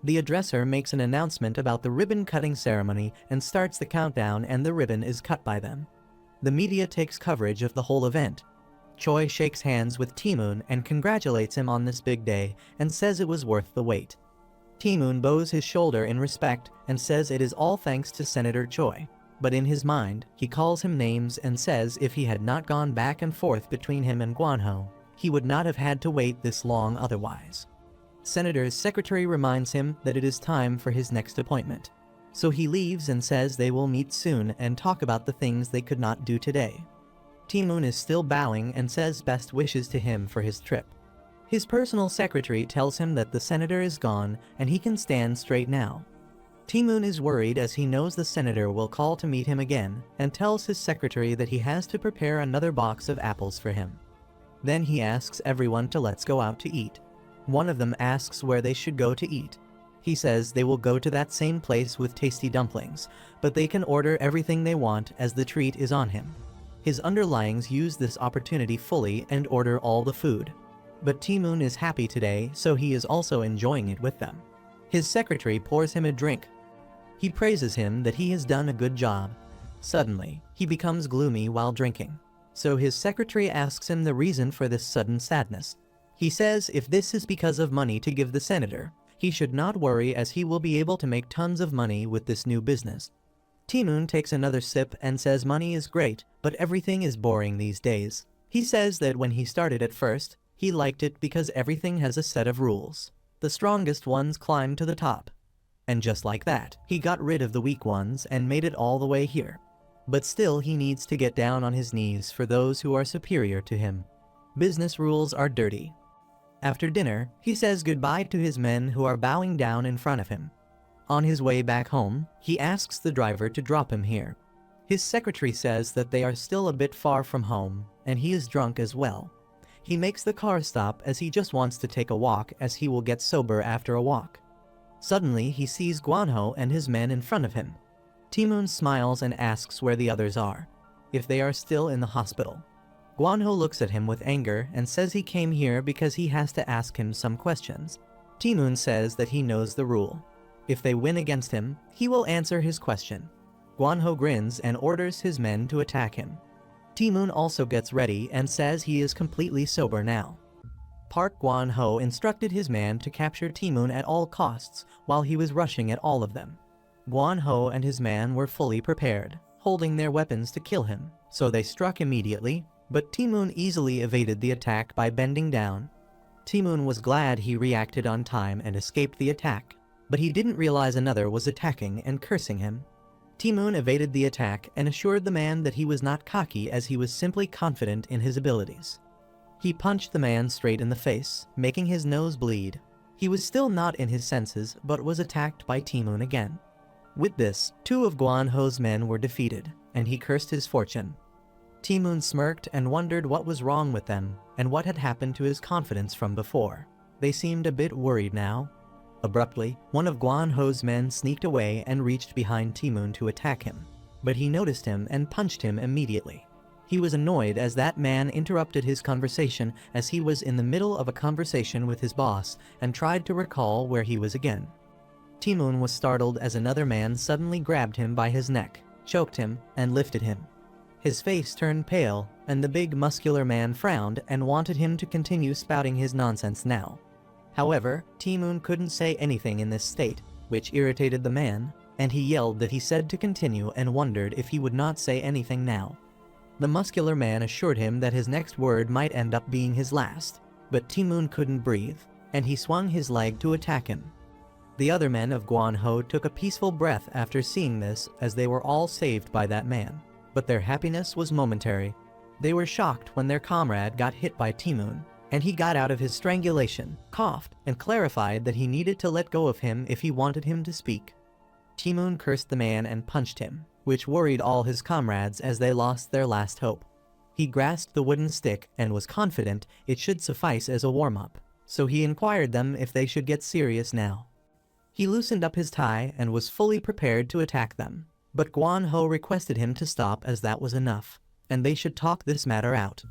The addresser makes an announcement about the ribbon cutting ceremony and starts the countdown, and the ribbon is cut by them. The media takes coverage of the whole event. Choi shakes hands with Taemoon and congratulates him on this big day and says it was worth the wait. Taemoon bows his shoulder in respect and says it is all thanks to Senator Choi. But in his mind, he calls him names and says if he had not gone back and forth between him and Gwanho, he would not have had to wait this long otherwise. Senator's secretary reminds him that it is time for his next appointment. So he leaves and says they will meet soon and talk about the things they could not do today. Taemoon is still bowing and says best wishes to him for his trip. His personal secretary tells him that the senator is gone and he can stand straight now. Taemoon is worried as he knows the senator will call to meet him again and tells his secretary that he has to prepare another box of apples for him. Then he asks everyone to let's go out to eat. One of them asks where they should go to eat. He says they will go to that same place with tasty dumplings, but they can order everything they want as the treat is on him. His underlings use this opportunity fully and order all the food. But Taemoon is happy today, so he is also enjoying it with them. His secretary pours him a drink. He praises him that he has done a good job. Suddenly, he becomes gloomy while drinking. So his secretary asks him the reason for this sudden sadness. He says if this is because of money to give the senator, he should not worry as he will be able to make tons of money with this new business. Taemoon takes another sip and says money is great, but everything is boring these days. He says that when he started at first, he liked it because everything has a set of rules. The strongest ones climb to the top. And just like that, he got rid of the weak ones and made it all the way here. But still he needs to get down on his knees for those who are superior to him. Business rules are dirty. After dinner, he says goodbye to his men who are bowing down in front of him. On his way back home, he asks the driver to drop him here. His secretary says that they are still a bit far from home, and he is drunk as well. He makes the car stop as he just wants to take a walk as he will get sober after a walk. Suddenly, he sees Gwanho and his men in front of him. Taemoon smiles and asks where the others are, if they are still in the hospital. Gwanho looks at him with anger and says he came here because he has to ask him some questions. Taemoon says that he knows the rule. If they win against him, he will answer his question. Gwanho grins and orders his men to attack him. Taemoon also gets ready and says he is completely sober now. Park Gwanho instructed his man to capture Taemoon at all costs while he was rushing at all of them. Gwanho and his man were fully prepared, holding their weapons to kill him, so they struck immediately, but Taemoon easily evaded the attack by bending down. Taemoon was glad he reacted on time and escaped the attack, but he didn't realize another was attacking and cursing him. Taemoon evaded the attack and assured the man that he was not cocky as he was simply confident in his abilities. He punched the man straight in the face, making his nose bleed. He was still not in his senses but was attacked by Taemoon again. With this, 2 of Gwanho's men were defeated, and he cursed his fortune. Taemoon smirked and wondered what was wrong with them and what had happened to his confidence from before. They seemed a bit worried now. Abruptly, one of Gwanho's men sneaked away and reached behind Taemoon to attack him, but he noticed him and punched him immediately. He was annoyed as that man interrupted his conversation as he was in the middle of a conversation with his boss and tried to recall where he was again. Ti-moon was startled as another man suddenly grabbed him by his neck, choked him, and lifted him. His face turned pale, and the big muscular man frowned and wanted him to continue spouting his nonsense now. However, Ti-moon couldn't say anything in this state, which irritated the man, and he yelled that he said to continue and wondered if he would not say anything now. The muscular man assured him that his next word might end up being his last, but Ti-moon couldn't breathe, and he swung his leg to attack him. The other men of Guan-ho took a peaceful breath after seeing this as they were all saved by that man, but their happiness was momentary. They were shocked when their comrade got hit by Ti-moon, and he got out of his strangulation, coughed, and clarified that he needed to let go of him if he wanted him to speak. Ti-moon cursed the man and punched him, which worried all his comrades as they lost their last hope. He grasped the wooden stick and was confident it should suffice as a warm-up, so he inquired them if they should get serious now. He loosened up his tie and was fully prepared to attack them, but Guan-ho requested him to stop as that was enough, and they should talk this matter out.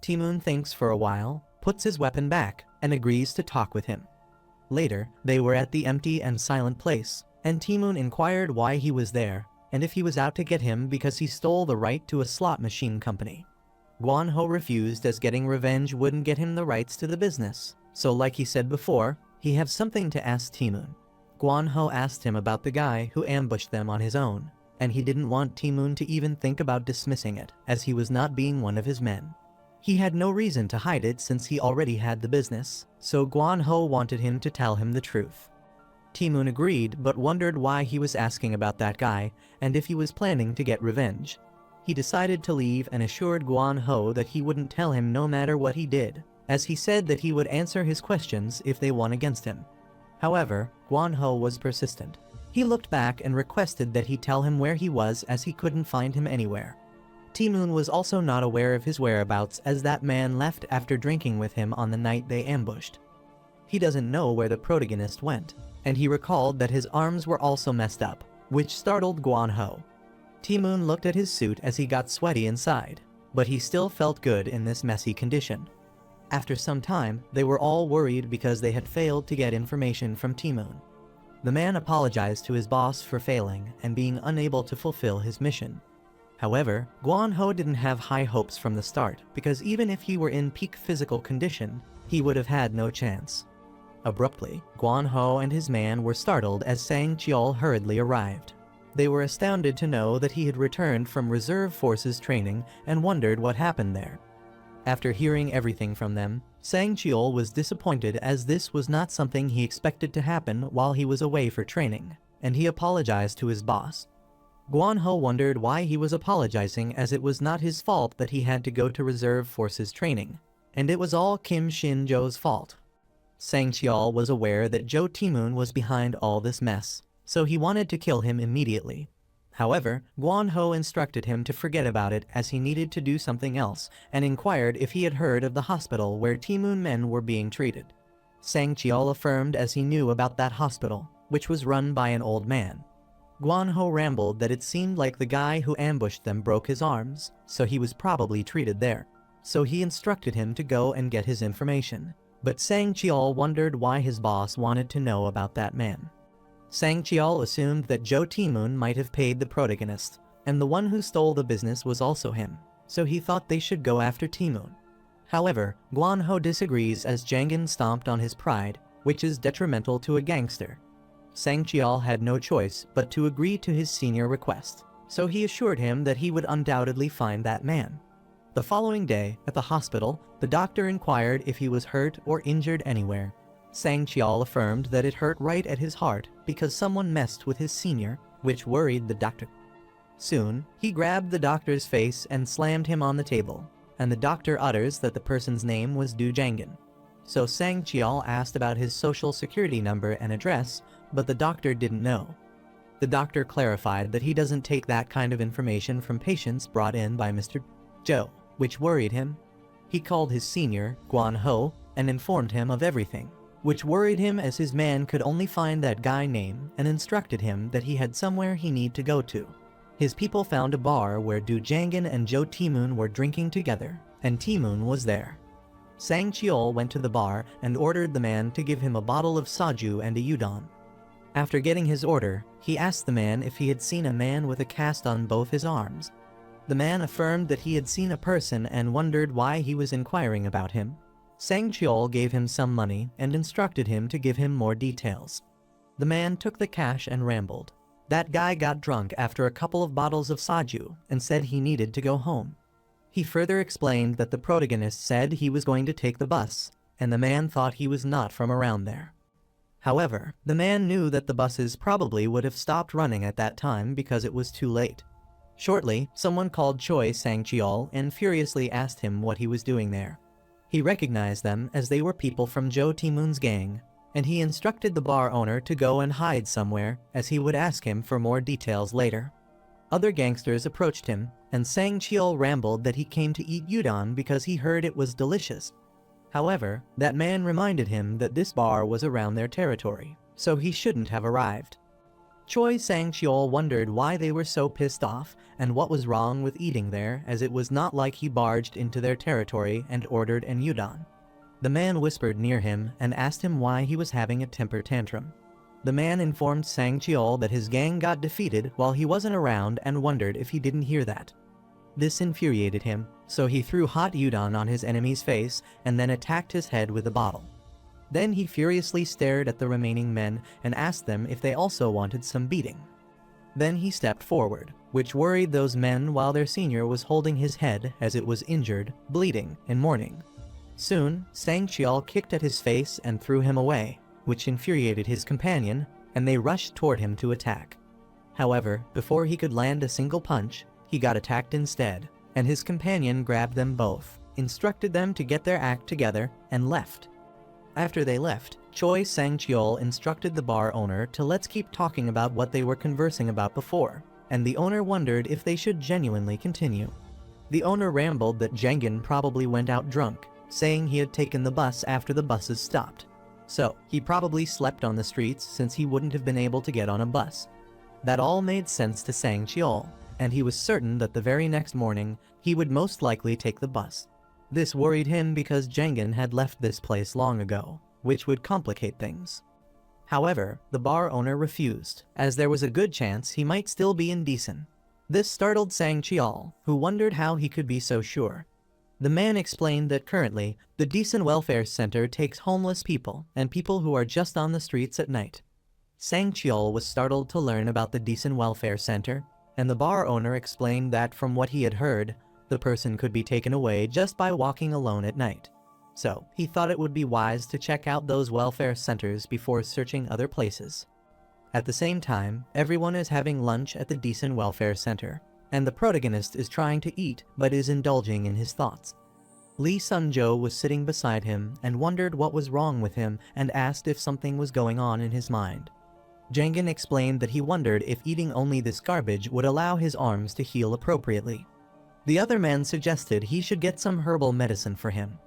Ti-moon thinks for a while, puts his weapon back, and agrees to talk with him. Later, they were at the empty and silent place, and Ti-moon inquired why he was there, and if he was out to get him because he stole the right to a slot machine company. Guan-ho refused as getting revenge wouldn't get him the rights to the business, so like he said before, he have something to ask Ti-moon. Guan-ho asked him about the guy who ambushed them on his own, and he didn't want Ti-moon to even think about dismissing it, as he was not being one of his men. He had no reason to hide it since he already had the business, so Guan-ho wanted him to tell him the truth. Ti-moon agreed but wondered why he was asking about that guy, and if he was planning to get revenge. He decided to leave and assured Guan-ho that he wouldn't tell him no matter what he did, as he said that he would answer his questions if they won against him. However, Guan-ho was persistent. He looked back and requested that he tell him where he was as he couldn't find him anywhere. Ti-moon was also not aware of his whereabouts as that man left after drinking with him on the night they ambushed. He doesn't know where the protagonist went, and he recalled that his arms were also messed up, which startled Guan-ho. Ti-moon looked at his suit as he got sweaty inside, but he still felt good in this messy condition. After some time, they were all worried because they had failed to get information from Ti-moon. The man apologized to his boss for failing and being unable to fulfill his mission. However, Guan-ho didn't have high hopes from the start because even if he were in peak physical condition, he would have had no chance. Abruptly, Guan-ho and his man were startled as Sang-cheol hurriedly arrived. They were astounded to know that he had returned from reserve forces training and wondered what happened there. After hearing everything from them, Sang-cheol was disappointed as this was not something he expected to happen while he was away for training, and he apologized to his boss. Guan-ho wondered why he was apologizing as it was not his fault that he had to go to reserve forces training, and it was all Kim Shin-jo's fault. Sang-cheol was aware that Jo Ti-moon was behind all this mess, so he wanted to kill him immediately. However, Guan-ho instructed him to forget about it as he needed to do something else and inquired if he had heard of the hospital where Ti-moon men were being treated. Sang-cheol affirmed as he knew about that hospital, which was run by an old man. Guan-ho rambled that it seemed like the guy who ambushed them broke his arms, so he was probably treated there. So he instructed him to go and get his information, but Sang-cheol wondered why his boss wanted to know about that man. Sang-cheol assumed that Jo Ti-moon might have paid the protagonist, and the one who stole the business was also him, so he thought they should go after Ti-moon. However, Guan-ho disagrees as Jangan stomped on his pride, which is detrimental to a gangster. Sang-cheol had no choice but to agree to his senior request, so he assured him that he would undoubtedly find that man. The following day, at the hospital, the doctor inquired if he was hurt or injured anywhere. Sang-cheol affirmed that it hurt right at his heart because someone messed with his senior, which worried the doctor. Soon, he grabbed the doctor's face and slammed him on the table, and the doctor utters that the person's name was Du Jangan. So Sang-cheol asked about his social security number and address, but the doctor didn't know. The doctor clarified that he doesn't take that kind of information from patients brought in by Mr. Jo, which worried him. He called his senior, Guan-ho, and informed him of everything, which worried him as his man could only find that guy name and instructed him that he had somewhere he need to go to. His people found a bar where Du Jangan and Jo Taemoon were drinking together, and Taemoon was there. Sang Cheol went to the bar and ordered the man to give him a bottle of soju and a udon. After getting his order, he asked the man if he had seen a man with a cast on both his arms. The man affirmed that he had seen a person and wondered why he was inquiring about him. Sang Cheol gave him some money and instructed him to give him more details. The man took the cash and rambled. That guy got drunk after a couple of bottles of soju and said he needed to go home. He further explained that the protagonist said he was going to take the bus, and the man thought he was not from around there. However, the man knew that the buses probably would have stopped running at that time because it was too late. Shortly, someone called Choi Sang-cheol and furiously asked him what he was doing there. He recognized them as they were people from Jo Taemoon's gang, and he instructed the bar owner to go and hide somewhere, as he would ask him for more details later. Other gangsters approached him, and Sang-cheol rambled that he came to eat udon because he heard it was delicious. However, that man reminded him that this bar was around their territory, so he shouldn't have arrived. Choi Sang-cheol wondered why they were so pissed off and what was wrong with eating there, as it was not like he barged into their territory and ordered an udon. The man whispered near him and asked him why he was having a temper tantrum. The man informed Sang-cheol that his gang got defeated while he wasn't around and wondered if he didn't hear that. This infuriated him, so he threw hot udon on his enemy's face and then attacked his head with a bottle. Then he furiously stared at the remaining men and asked them if they also wanted some beating. Then he stepped forward, which worried those men while their senior was holding his head as it was injured, bleeding, and mourning. Soon, Sang-cheol kicked at his face and threw him away, which infuriated his companion, and they rushed toward him to attack. However, before he could land a single punch, he got attacked instead, and his companion grabbed them both, instructed them to get their act together, and left. After they left, Choi Sang-cheol instructed the bar owner to let's keep talking about what they were conversing about before, and the owner wondered if they should genuinely continue. The owner rambled that Jangan probably went out drunk, saying he had taken the bus after the buses stopped. So, he probably slept on the streets since he wouldn't have been able to get on a bus. That all made sense to Sang-cheol, and he was certain that the very next morning, he would most likely take the bus. This worried him because Jangan had left this place long ago, which would complicate things. However, the bar owner refused, as there was a good chance he might still be in Decent. This startled Sang-cheol, who wondered how he could be so sure. The man explained that currently, the Decent Welfare Center takes homeless people and people who are just on the streets at night. Sang-cheol was startled to learn about the Decent Welfare Center, and the bar owner explained that from what he had heard, the person could be taken away just by walking alone at night. So, he thought it would be wise to check out those welfare centers before searching other places. At the same time, everyone is having lunch at the Decent Welfare Center, and the protagonist is trying to eat but is indulging in his thoughts. Lee Sun-jo was sitting beside him and wondered what was wrong with him and asked if something was going on in his mind. Jangan explained that he wondered if eating only this garbage would allow his arms to heal appropriately. The other man suggested he should get some herbal medicine for him.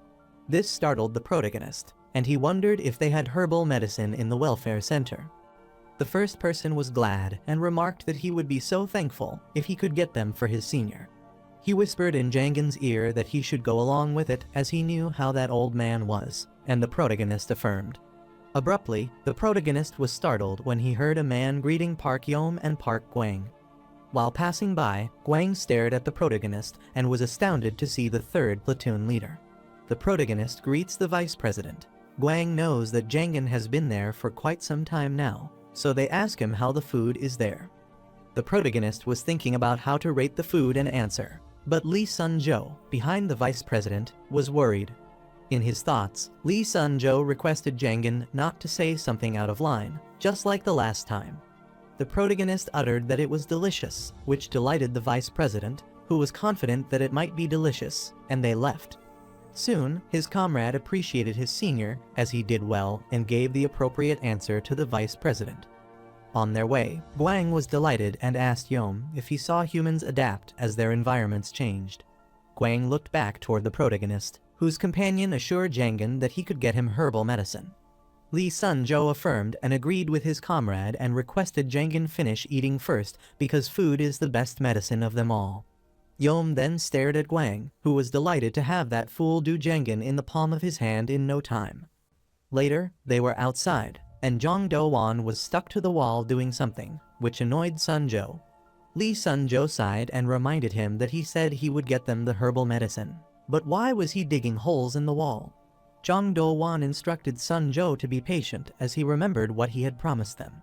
This startled the protagonist, and he wondered if they had herbal medicine in the welfare center. The first person was glad and remarked that he would be so thankful if he could get them for his senior. He whispered in Jangan's ear that he should go along with it as he knew how that old man was, and the protagonist affirmed. Abruptly, the protagonist was startled when he heard a man greeting Park Yeom and Park Gwang. While passing by, Gwang stared at the protagonist and was astounded to see the third platoon leader. The protagonist greets the vice president. Gwang knows that Jangan has been there for quite some time now, so they ask him how the food is there. The protagonist was thinking about how to rate the food and answer, but Lee Sun-jo, behind the vice president, was worried. In his thoughts, Lee Sun-jo requested Jangan not to say something out of line, just like the last time. The protagonist uttered that it was delicious, which delighted the vice president, who was confident that it might be delicious, and they left. Soon, his comrade appreciated his senior, as he did well and gave the appropriate answer to the vice president. On their way, Gwang was delighted and asked Yeom if he saw humans adapt as their environments changed. Gwang looked back toward the protagonist, whose companion assured Jangan that he could get him herbal medicine. Lee Sun-jo affirmed and agreed with his comrade and requested Jangan finish eating first because food is the best medicine of them all. Yom then stared at Gwang, who was delighted to have that fool do Jangan in the palm of his hand in no time. Later, they were outside, and Jong Do-won was stuck to the wall doing something, which annoyed Sun-jo. Lee Sun-jo sighed and reminded him that he said he would get them the herbal medicine. But why was he digging holes in the wall? Jong Do-won instructed Sun-jo to be patient as he remembered what he had promised them.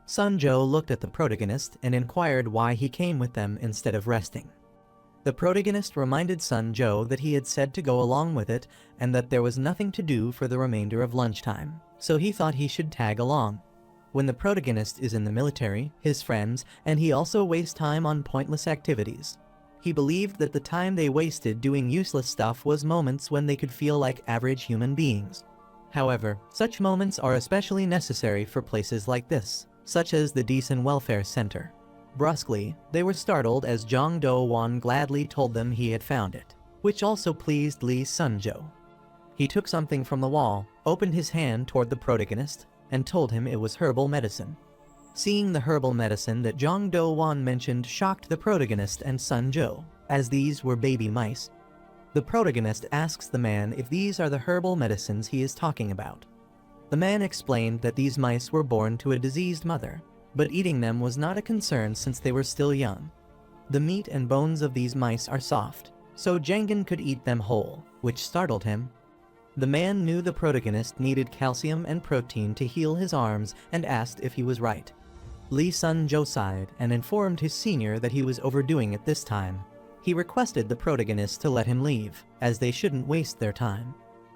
Sun-jo looked at the protagonist and inquired why he came with them instead of resting. The protagonist reminded Sun-jo that he had said to go along with it and that there was nothing to do for the remainder of lunchtime, so he thought he should tag along. When the protagonist is in the military, his friends, and he also wastes time on pointless activities. He believed that the time they wasted doing useless stuff was moments when they could feel like average human beings. However, such moments are especially necessary for places like this, such as the Decent Welfare Center. Brusquely, they were startled as Jong Do-won gladly told them he had found it, which also pleased Lee Sun-jo. He took something from the wall, opened his hand toward the protagonist, and told him it was herbal medicine. Seeing the herbal medicine that Jong Do-won mentioned shocked the protagonist and Sun-jo, as these were baby mice. The protagonist asks the man if these are the herbal medicines he is talking about. The man explained that these mice were born to a diseased mother, but eating them was not a concern since they were still young. The meat and bones of these mice are soft, so Jangan could eat them whole, which startled him. The man knew the protagonist needed calcium and protein to heal his arms and asked if he was right. Lee Sun-jo sighed and informed his senior that he was overdoing it this time. He requested the protagonist to let him leave, as they shouldn't waste their time.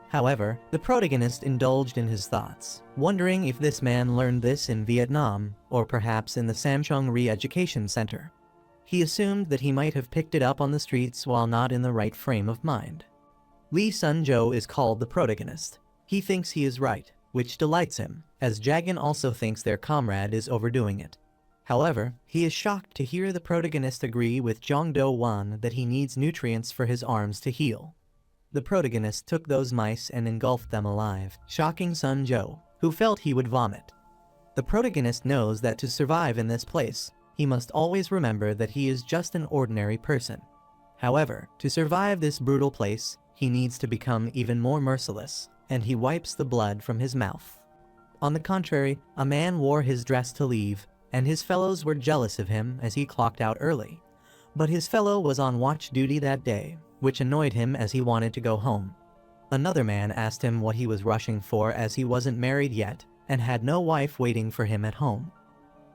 However, the protagonist indulged in his thoughts, wondering if this man learned this in Vietnam, or perhaps in the Samcheong Re-Education Center. He assumed that he might have picked it up on the streets while not in the right frame of mind. Lee Sun-jo is called the protagonist. He thinks he is right, which delights him, as Jagan also thinks their comrade is overdoing it. However, he is shocked to hear the protagonist agree with Jong Do-won that he needs nutrients for his arms to heal. The protagonist took those mice and engulfed them alive, shocking Sun-jo, who felt he would vomit. The protagonist knows that to survive in this place, he must always remember that he is just an ordinary person. However, to survive this brutal place, he needs to become even more merciless, and he wipes the blood from his mouth. On the contrary, a man wore his dress to leave, and his fellows were jealous of him as he clocked out early. But his fellow was on watch duty that day, which annoyed him as he wanted to go home. Another man asked him what he was rushing for as he wasn't married yet, and had no wife waiting for him at home.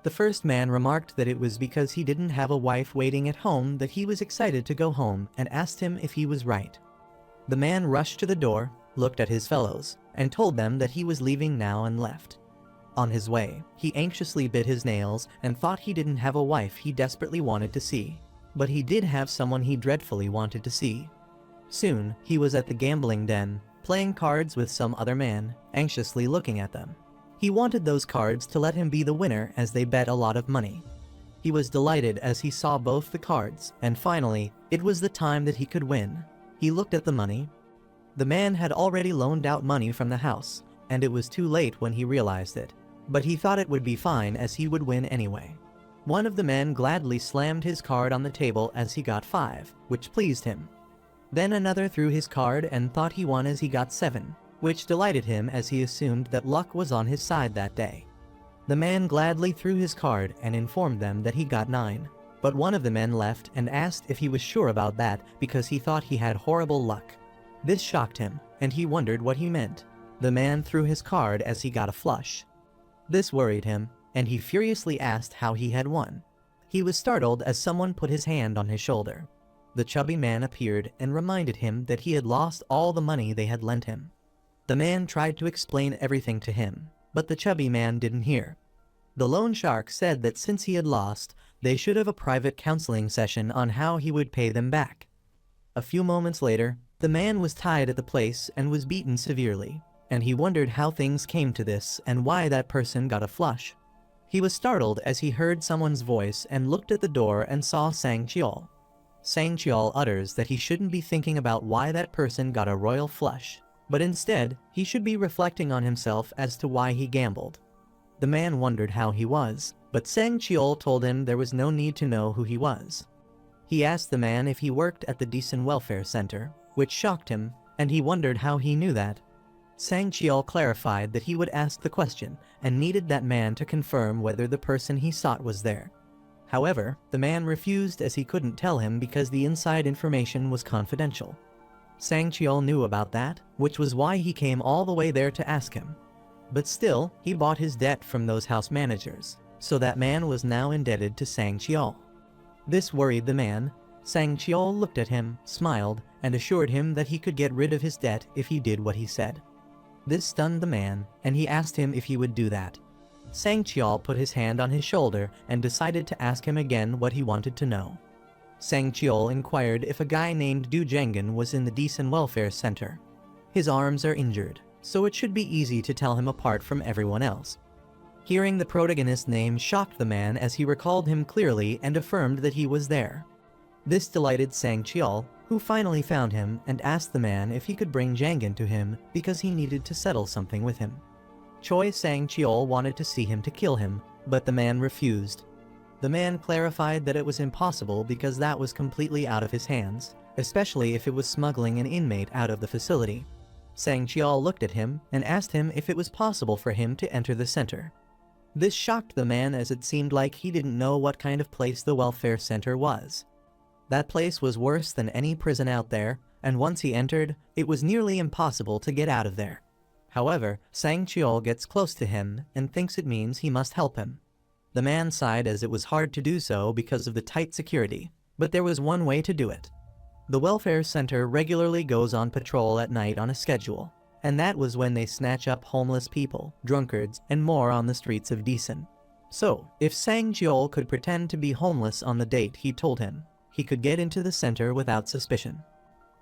The first man remarked that it was because he didn't have a wife waiting at home that he was excited to go home and asked him if he was right. The man rushed to the door, looked at his fellows, and told them that he was leaving now and left. On his way, he anxiously bit his nails and thought he didn't have a wife he desperately wanted to see. But he did have someone he dreadfully wanted to see. Soon, he was at the gambling den, playing cards with some other man, anxiously looking at them. He wanted those cards to let him be the winner as they bet a lot of money. He was delighted as he saw both the cards, and finally, it was the time that he could win. He looked at the money. The man had already loaned out money from the house, and it was too late when he realized it. But he thought it would be fine as he would win anyway. One of the men gladly slammed his card on the table as he got 5, which pleased him. Then another threw his card and thought he won as he got 7, which delighted him as he assumed that luck was on his side that day. The man gladly threw his card and informed them that he got 9, but one of the men left and asked if he was sure about that because he thought he had horrible luck. This shocked him, and he wondered what he meant. The man threw his card as he got a flush. This worried him, and he furiously asked how he had won. He was startled as someone put his hand on his shoulder. The chubby man appeared and reminded him that he had lost all the money they had lent him. The man tried to explain everything to him, but the chubby man didn't hear. The loan shark said that since he had lost, they should have a private counseling session on how he would pay them back. A few moments later, the man was tied at the place and was beaten severely, and he wondered how things came to this and why that person got a flush. He was startled as he heard someone's voice and looked at the door and saw Sang-cheol. Sang-cheol utters that he shouldn't be thinking about why that person got a royal flush. But instead, he should be reflecting on himself as to why he gambled. The man wondered how he was, but Sang Cheol told him there was no need to know who he was. He asked the man if he worked at the Decent Welfare Center, which shocked him, and he wondered how he knew that. Sang Cheol clarified that he would ask the question and needed that man to confirm whether the person he sought was there. However, the man refused as he couldn't tell him because the inside information was confidential. Sang Cheol knew about that, which was why he came all the way there to ask him. But still, he bought his debt from those house managers, so that man was now indebted to Sang Cheol. This worried the man. Sang Cheol looked at him, smiled, and assured him that he could get rid of his debt if he did what he said. This stunned the man, and he asked him if he would do that. Sang Cheol put his hand on his shoulder and decided to ask him again what he wanted to know. Sang Cheol inquired if a guy named Du Jengen was in the Decent Welfare Center. His arms are injured, so it should be easy to tell him apart from everyone else. Hearing the protagonist's name shocked the man as he recalled him clearly and affirmed that he was there. This delighted Sang Cheol, who finally found him and asked the man if he could bring Jangan to him because he needed to settle something with him. Choi Sang Cheol wanted to see him to kill him, but the man refused. The man clarified that it was impossible because that was completely out of his hands, especially if it was smuggling an inmate out of the facility. Sang Cheol looked at him and asked him if it was possible for him to enter the center. This shocked the man as it seemed like he didn't know what kind of place the welfare center was. That place was worse than any prison out there, and once he entered, it was nearly impossible to get out of there. However, Sang Cheol gets close to him and thinks it means he must help him. The man sighed as it was hard to do so because of the tight security, but there was one way to do it. The welfare center regularly goes on patrol at night on a schedule, and that was when they snatch up homeless people, drunkards, and more on the streets of Decent. So, if Sang Cheol could pretend to be homeless on the date he told him, he could get into the center without suspicion.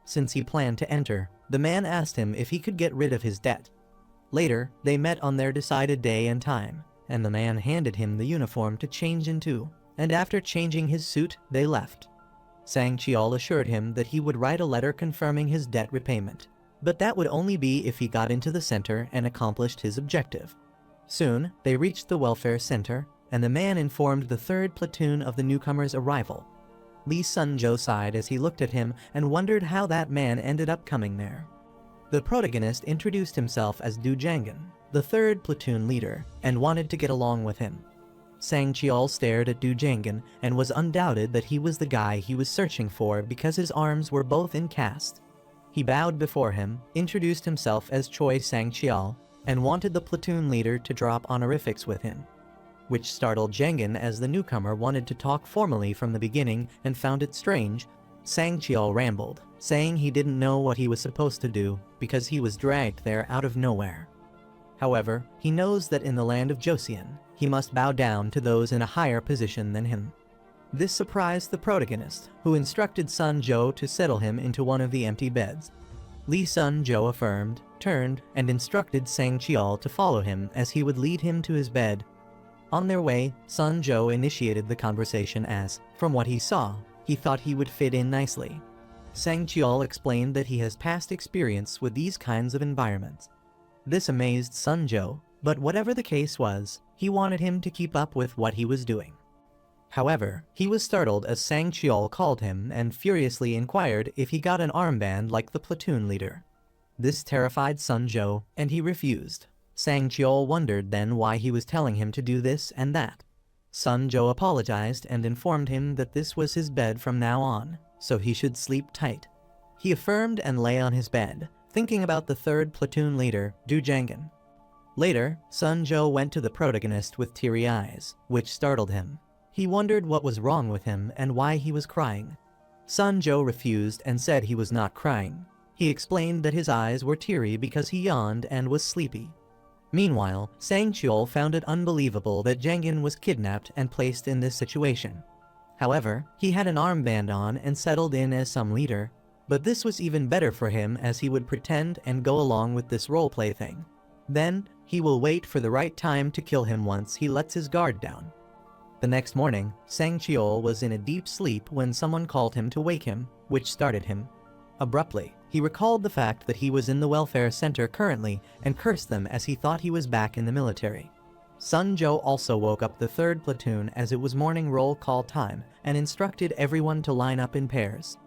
Since he planned to enter, the man asked him if he could get rid of his debt. Later, they met on their decided day and time, and the man handed him the uniform to change into, and after changing his suit, they left. Sang Cheol assured him that he would write a letter confirming his debt repayment, but that would only be if he got into the center and accomplished his objective. Soon, they reached the welfare center, and the man informed the 3rd platoon of the newcomer's arrival. Lee Sun-jo sighed as he looked at him and wondered how that man ended up coming there. The protagonist introduced himself as Du Jangan, the 3rd platoon leader, and wanted to get along with him. Sang Cheol stared at Du Jangan and was undoubted that he was the guy he was searching for because his arms were both in cast. He bowed before him, introduced himself as Choi Sang Cheol, and wanted the platoon leader to drop honorifics with him, which startled Jangan as the newcomer wanted to talk formally from the beginning and found it strange. Sang Cheol rambled, saying he didn't know what he was supposed to do because he was dragged there out of nowhere. However, he knows that in the land of Joseon, he must bow down to those in a higher position than him. This surprised the protagonist, who instructed Sun-jo to settle him into one of the empty beds. Lee Sun-jo affirmed, turned, and instructed Sang Cheol to follow him as he would lead him to his bed. On their way, Sun-jo initiated the conversation as, from what he saw, he thought he would fit in nicely. Sang Cheol explained that he has past experience with these kinds of environments. This amazed Sun-jo, but whatever the case was, he wanted him to keep up with what he was doing. However, he was startled as Sang Cheol called him and furiously inquired if he got an armband like the platoon leader. This terrified Sun-jo, and he refused. Sang Cheol wondered then why he was telling him to do this and that. Sun-jo apologized and informed him that this was his bed from now on, so he should sleep tight. He affirmed and lay on his bed, thinking about the 3rd platoon leader, Du Jangan. Later, Sun-jo went to the protagonist with teary eyes, which startled him. He wondered what was wrong with him and why he was crying. Sun-jo refused and said he was not crying. He explained that his eyes were teary because he yawned and was sleepy. Meanwhile, Sang Cheol found it unbelievable that Jangan was kidnapped and placed in this situation. However, he had an armband on and settled in as some leader, but this was even better for him as he would pretend and go along with this roleplay thing. Then, he will wait for the right time to kill him once he lets his guard down. The next morning, Sang Cheol was in a deep sleep when someone called him to wake him, which started him. Abruptly, he recalled the fact that he was in the welfare center currently and cursed them as he thought he was back in the military. Sun Jo also woke up the 3rd platoon as it was morning roll call time and instructed everyone to line up in pairs.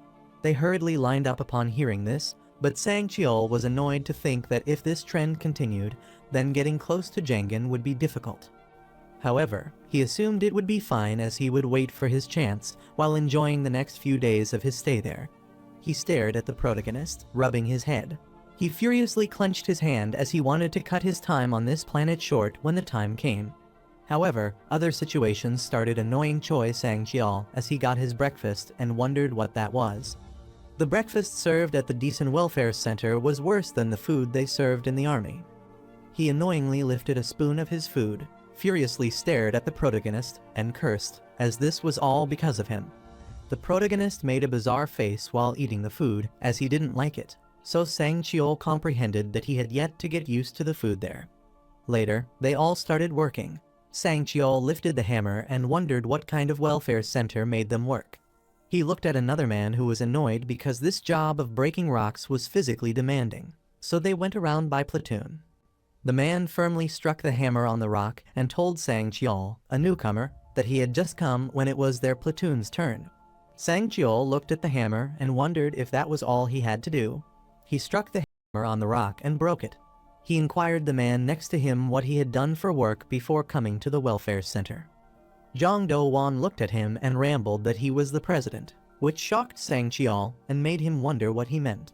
They hurriedly lined up upon hearing this, but Sang Cheol was annoyed to think that if this trend continued, then getting close to Jangan would be difficult. However, he assumed it would be fine as he would wait for his chance while enjoying the next few days of his stay there. He stared at the protagonist, rubbing his head. He furiously clenched his hand as he wanted to cut his time on this planet short when the time came. However, other situations started annoying Choi Sang-cheol as he got his breakfast and wondered what that was. The breakfast served at the Decent Welfare Center was worse than the food they served in the army. He annoyingly lifted a spoon of his food, furiously stared at the protagonist, and cursed, as this was all because of him. The protagonist made a bizarre face while eating the food, as he didn't like it, so Sang-cheol comprehended that he had yet to get used to the food there. Later, they all started working. Sang-cheol lifted the hammer and wondered what kind of welfare center made them work. He looked at another man who was annoyed because this job of breaking rocks was physically demanding, so they went around by platoon. The man firmly struck the hammer on the rock and told Sang-cheol, a newcomer, that he had just come when it was their platoon's turn. Sang-cheol looked at the hammer and wondered if that was all he had to do. He struck the hammer on the rock and broke it. He inquired the man next to him what he had done for work before coming to the welfare center. Jong Do-won looked at him and rambled that he was the president, which shocked Sang-cheol and made him wonder what he meant.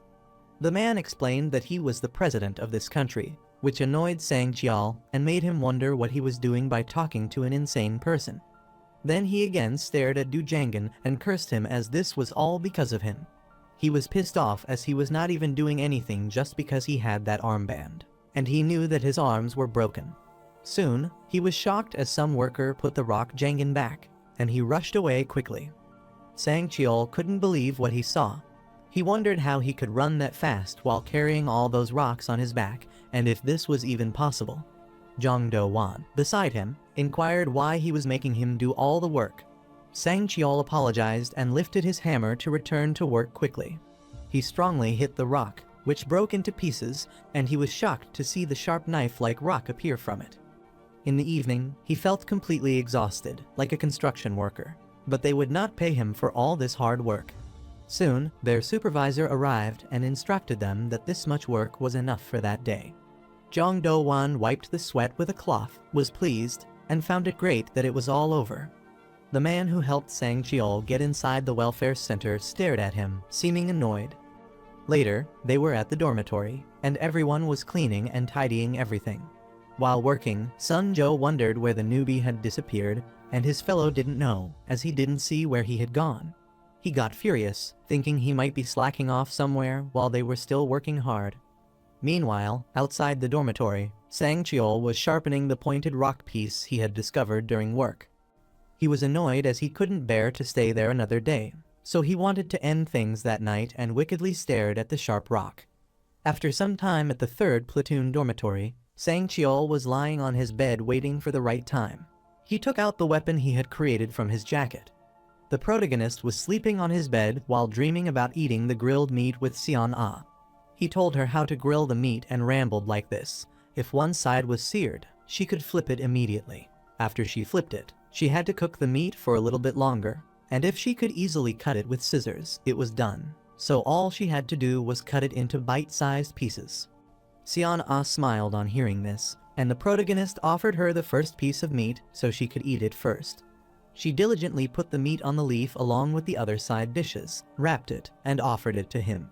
The man explained that he was the president of this country, which annoyed Sang-cheol and made him wonder what he was doing by talking to an insane person. Then he again stared at Du Jangan and cursed him as this was all because of him. He was pissed off as he was not even doing anything just because he had that armband, and he knew that his arms were broken. Soon, he was shocked as some worker put the rock Jangan back, and he rushed away quickly. Sang-cheol couldn't believe what he saw. He wondered how he could run that fast while carrying all those rocks on his back, and if this was even possible. Jong Do-won, beside him, inquired why he was making him do all the work. Sang-cheol apologized and lifted his hammer to return to work quickly. He strongly hit the rock, which broke into pieces, and he was shocked to see the sharp knife-like rock appear from it. In the evening, he felt completely exhausted, like a construction worker, but they would not pay him for all this hard work. Soon, their supervisor arrived and instructed them that this much work was enough for that day. Jong Do-won wiped the sweat with a cloth, was pleased, and found it great that it was all over. The man who helped Sang-cheol get inside the welfare center stared at him, seeming annoyed. Later, they were at the dormitory, and everyone was cleaning and tidying everything. While working, Sun Jo wondered where the newbie had disappeared, and his fellow didn't know, as he didn't see where he had gone. He got furious, thinking he might be slacking off somewhere while they were still working hard. Meanwhile, outside the dormitory, Sang-cheol was sharpening the pointed rock piece he had discovered during work. He was annoyed as he couldn't bear to stay there another day, so he wanted to end things that night and wickedly stared at the sharp rock. After some time at the 3rd platoon dormitory, Sang-cheol was lying on his bed waiting for the right time. He took out the weapon he had created from his jacket. The protagonist was sleeping on his bed while dreaming about eating the grilled meat with Seon-ah. He told her how to grill the meat and rambled like this. If one side was seared, she could flip it immediately. After she flipped it, she had to cook the meat for a little bit longer, and if she could easily cut it with scissors, it was done. So all she had to do was cut it into bite-sized pieces. Seon-ah smiled on hearing this, and the protagonist offered her the first piece of meat so she could eat it first. She diligently put the meat on the leaf along with the other side dishes, wrapped it, and offered it to him.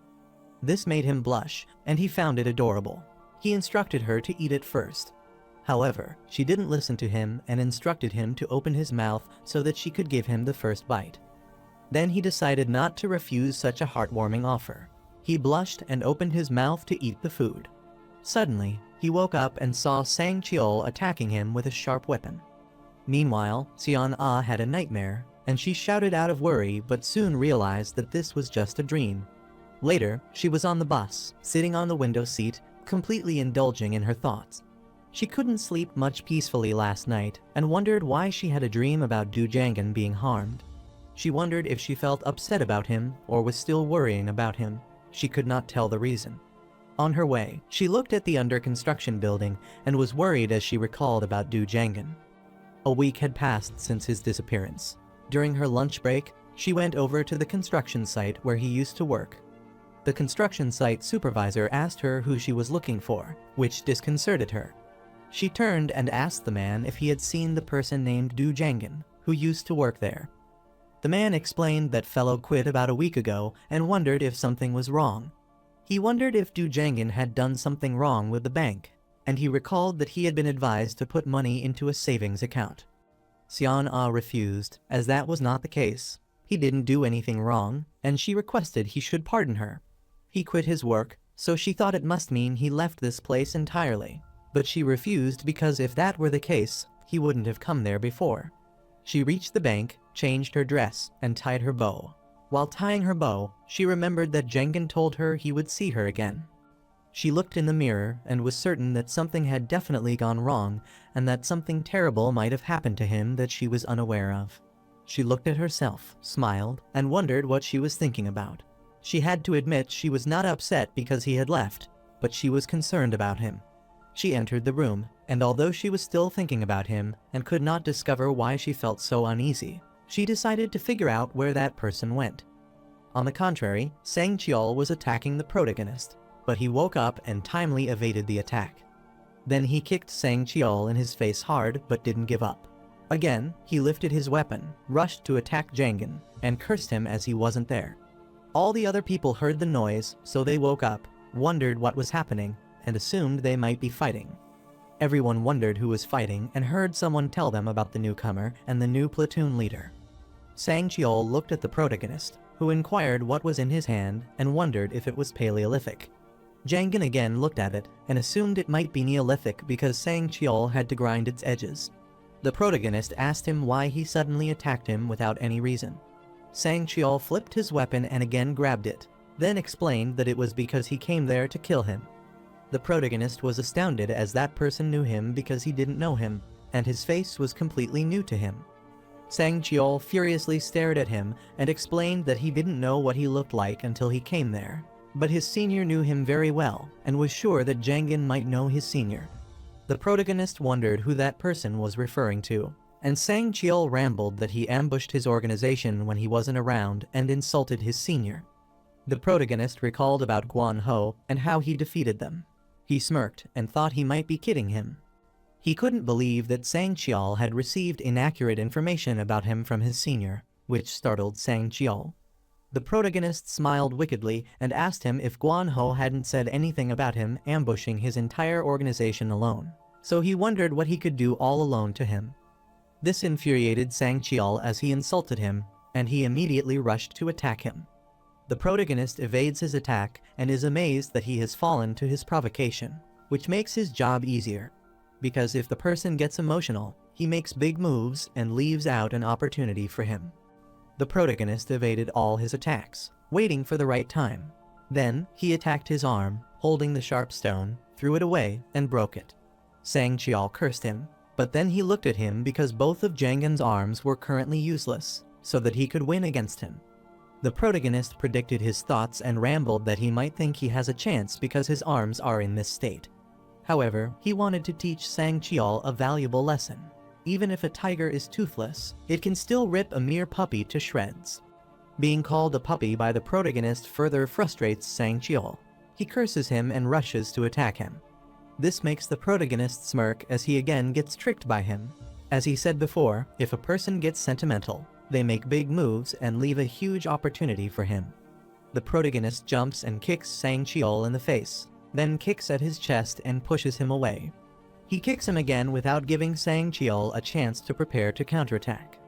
This made him blush, and he found it adorable. He instructed her to eat it first. However, she didn't listen to him and instructed him to open his mouth so that she could give him the first bite. Then he decided not to refuse such a heartwarming offer. He blushed and opened his mouth to eat the food. Suddenly, he woke up and saw Sang-cheol attacking him with a sharp weapon. Meanwhile, Seon-ah had a nightmare, and she shouted out of worry but soon realized that this was just a dream. Later, she was on the bus, sitting on the window seat, completely indulging in her thoughts. She couldn't sleep much peacefully last night and wondered why she had a dream about Du Jangan being harmed. She wondered if she felt upset about him or was still worrying about him. she could not tell the reason. On her way, she looked at the under-construction building and was worried as she recalled about Du Jangan. A week had passed since his disappearance. During her lunch break, she went over to the construction site where he used to work. The construction site supervisor asked her who she was looking for, which disconcerted her. She turned and asked the man if he had seen the person named Du Jangan, who used to work there. The man explained that fellow quit about a week ago and wondered if something was wrong. He wondered if Du Jangan had done something wrong with the bank, and he recalled that he had been advised to put money into a savings account. Xian Ah refused, as that was not the case. He didn't do anything wrong, and she requested he should pardon her. He quit his work, so she thought it must mean he left this place entirely. But she refused because if that were the case, he wouldn't have come there before. She reached the bank, changed her dress, and tied her bow. While tying her bow, she remembered that Jangan told her he would see her again. She looked in the mirror and was certain that something had definitely gone wrong and that something terrible might have happened to him that she was unaware of. She looked at herself, smiled, and wondered what she was thinking about. She had to admit she was not upset because he had left, but she was concerned about him. She entered the room, and although she was still thinking about him and could not discover why she felt so uneasy, she decided to figure out where that person went. On the contrary, Sang Cheol was attacking the protagonist, but he woke up and timely evaded the attack. Then he kicked Sang Cheol in his face hard but didn't give up. Again, he lifted his weapon, rushed to attack Jangan, and cursed him as he wasn't there. All the other people heard the noise, so they woke up, wondered what was happening, and assumed they might be fighting. Everyone wondered who was fighting and heard someone tell them about the newcomer and the new platoon leader. Sang Cheol looked at the protagonist, who inquired what was in his hand and wondered if it was Paleolithic. Jangan again looked at it and assumed it might be Neolithic because Sang Cheol had to grind its edges. The protagonist asked him why he suddenly attacked him without any reason. Sang Cheol flipped his weapon and again grabbed it, then explained that it was because he came there to kill him. The protagonist was astounded as that person knew him because he didn't know him, and his face was completely new to him. Sang Cheol furiously stared at him and explained that he didn't know what he looked like until he came there, but his senior knew him very well and was sure that Jangan might know his senior. The protagonist wondered who that person was referring to, and Sang Cheol rambled that he ambushed his organization when he wasn't around and insulted his senior. The protagonist recalled about Guan Ho and how he defeated them. He smirked and thought he might be kidding him. He couldn't believe that Sang Cheol had received inaccurate information about him from his senior, which startled Sang Cheol. The protagonist smiled wickedly and asked him if Guan Ho hadn't said anything about him ambushing his entire organization alone, so he wondered what he could do all alone to him. This infuriated Sang Cheol as he insulted him, and he immediately rushed to attack him. The protagonist evades his attack and is amazed that he has fallen to his provocation, which makes his job easier. Because if the person gets emotional, he makes big moves and leaves out an opportunity for him. The protagonist evaded all his attacks, waiting for the right time. Then, he attacked his arm, holding the sharp stone, threw it away, and broke it. Sang Cheol cursed him, but then he looked at him because both of Jangan's arms were currently useless, so that he could win against him. The protagonist predicted his thoughts and rambled that he might think he has a chance because his arms are in this state. However, he wanted to teach Sang Cheol a valuable lesson. Even if a tiger is toothless, it can still rip a mere puppy to shreds. Being called a puppy by the protagonist further frustrates Sang Cheol. He curses him and rushes to attack him. This makes the protagonist smirk as he again gets tricked by him. As he said before, if a person gets sentimental, they make big moves and leave a huge opportunity for him. The protagonist jumps and kicks Sang Cheol in the face, then kicks at his chest and pushes him away. He kicks him again without giving Sang Cheol a chance to prepare to counterattack.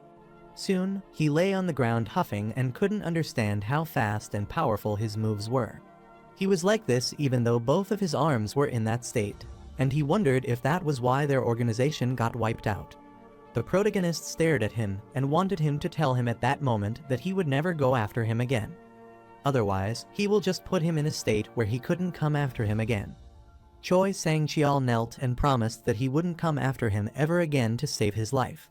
Soon, he lay on the ground huffing and couldn't understand how fast and powerful his moves were. He was like this even though both of his arms were in that state, and he wondered if that was why their organization got wiped out. The protagonist stared at him and wanted him to tell him at that moment that he would never go after him again. Otherwise, he will just put him in a state where he couldn't come after him again. Choi Sang Cheol knelt and promised that he wouldn't come after him ever again to save his life.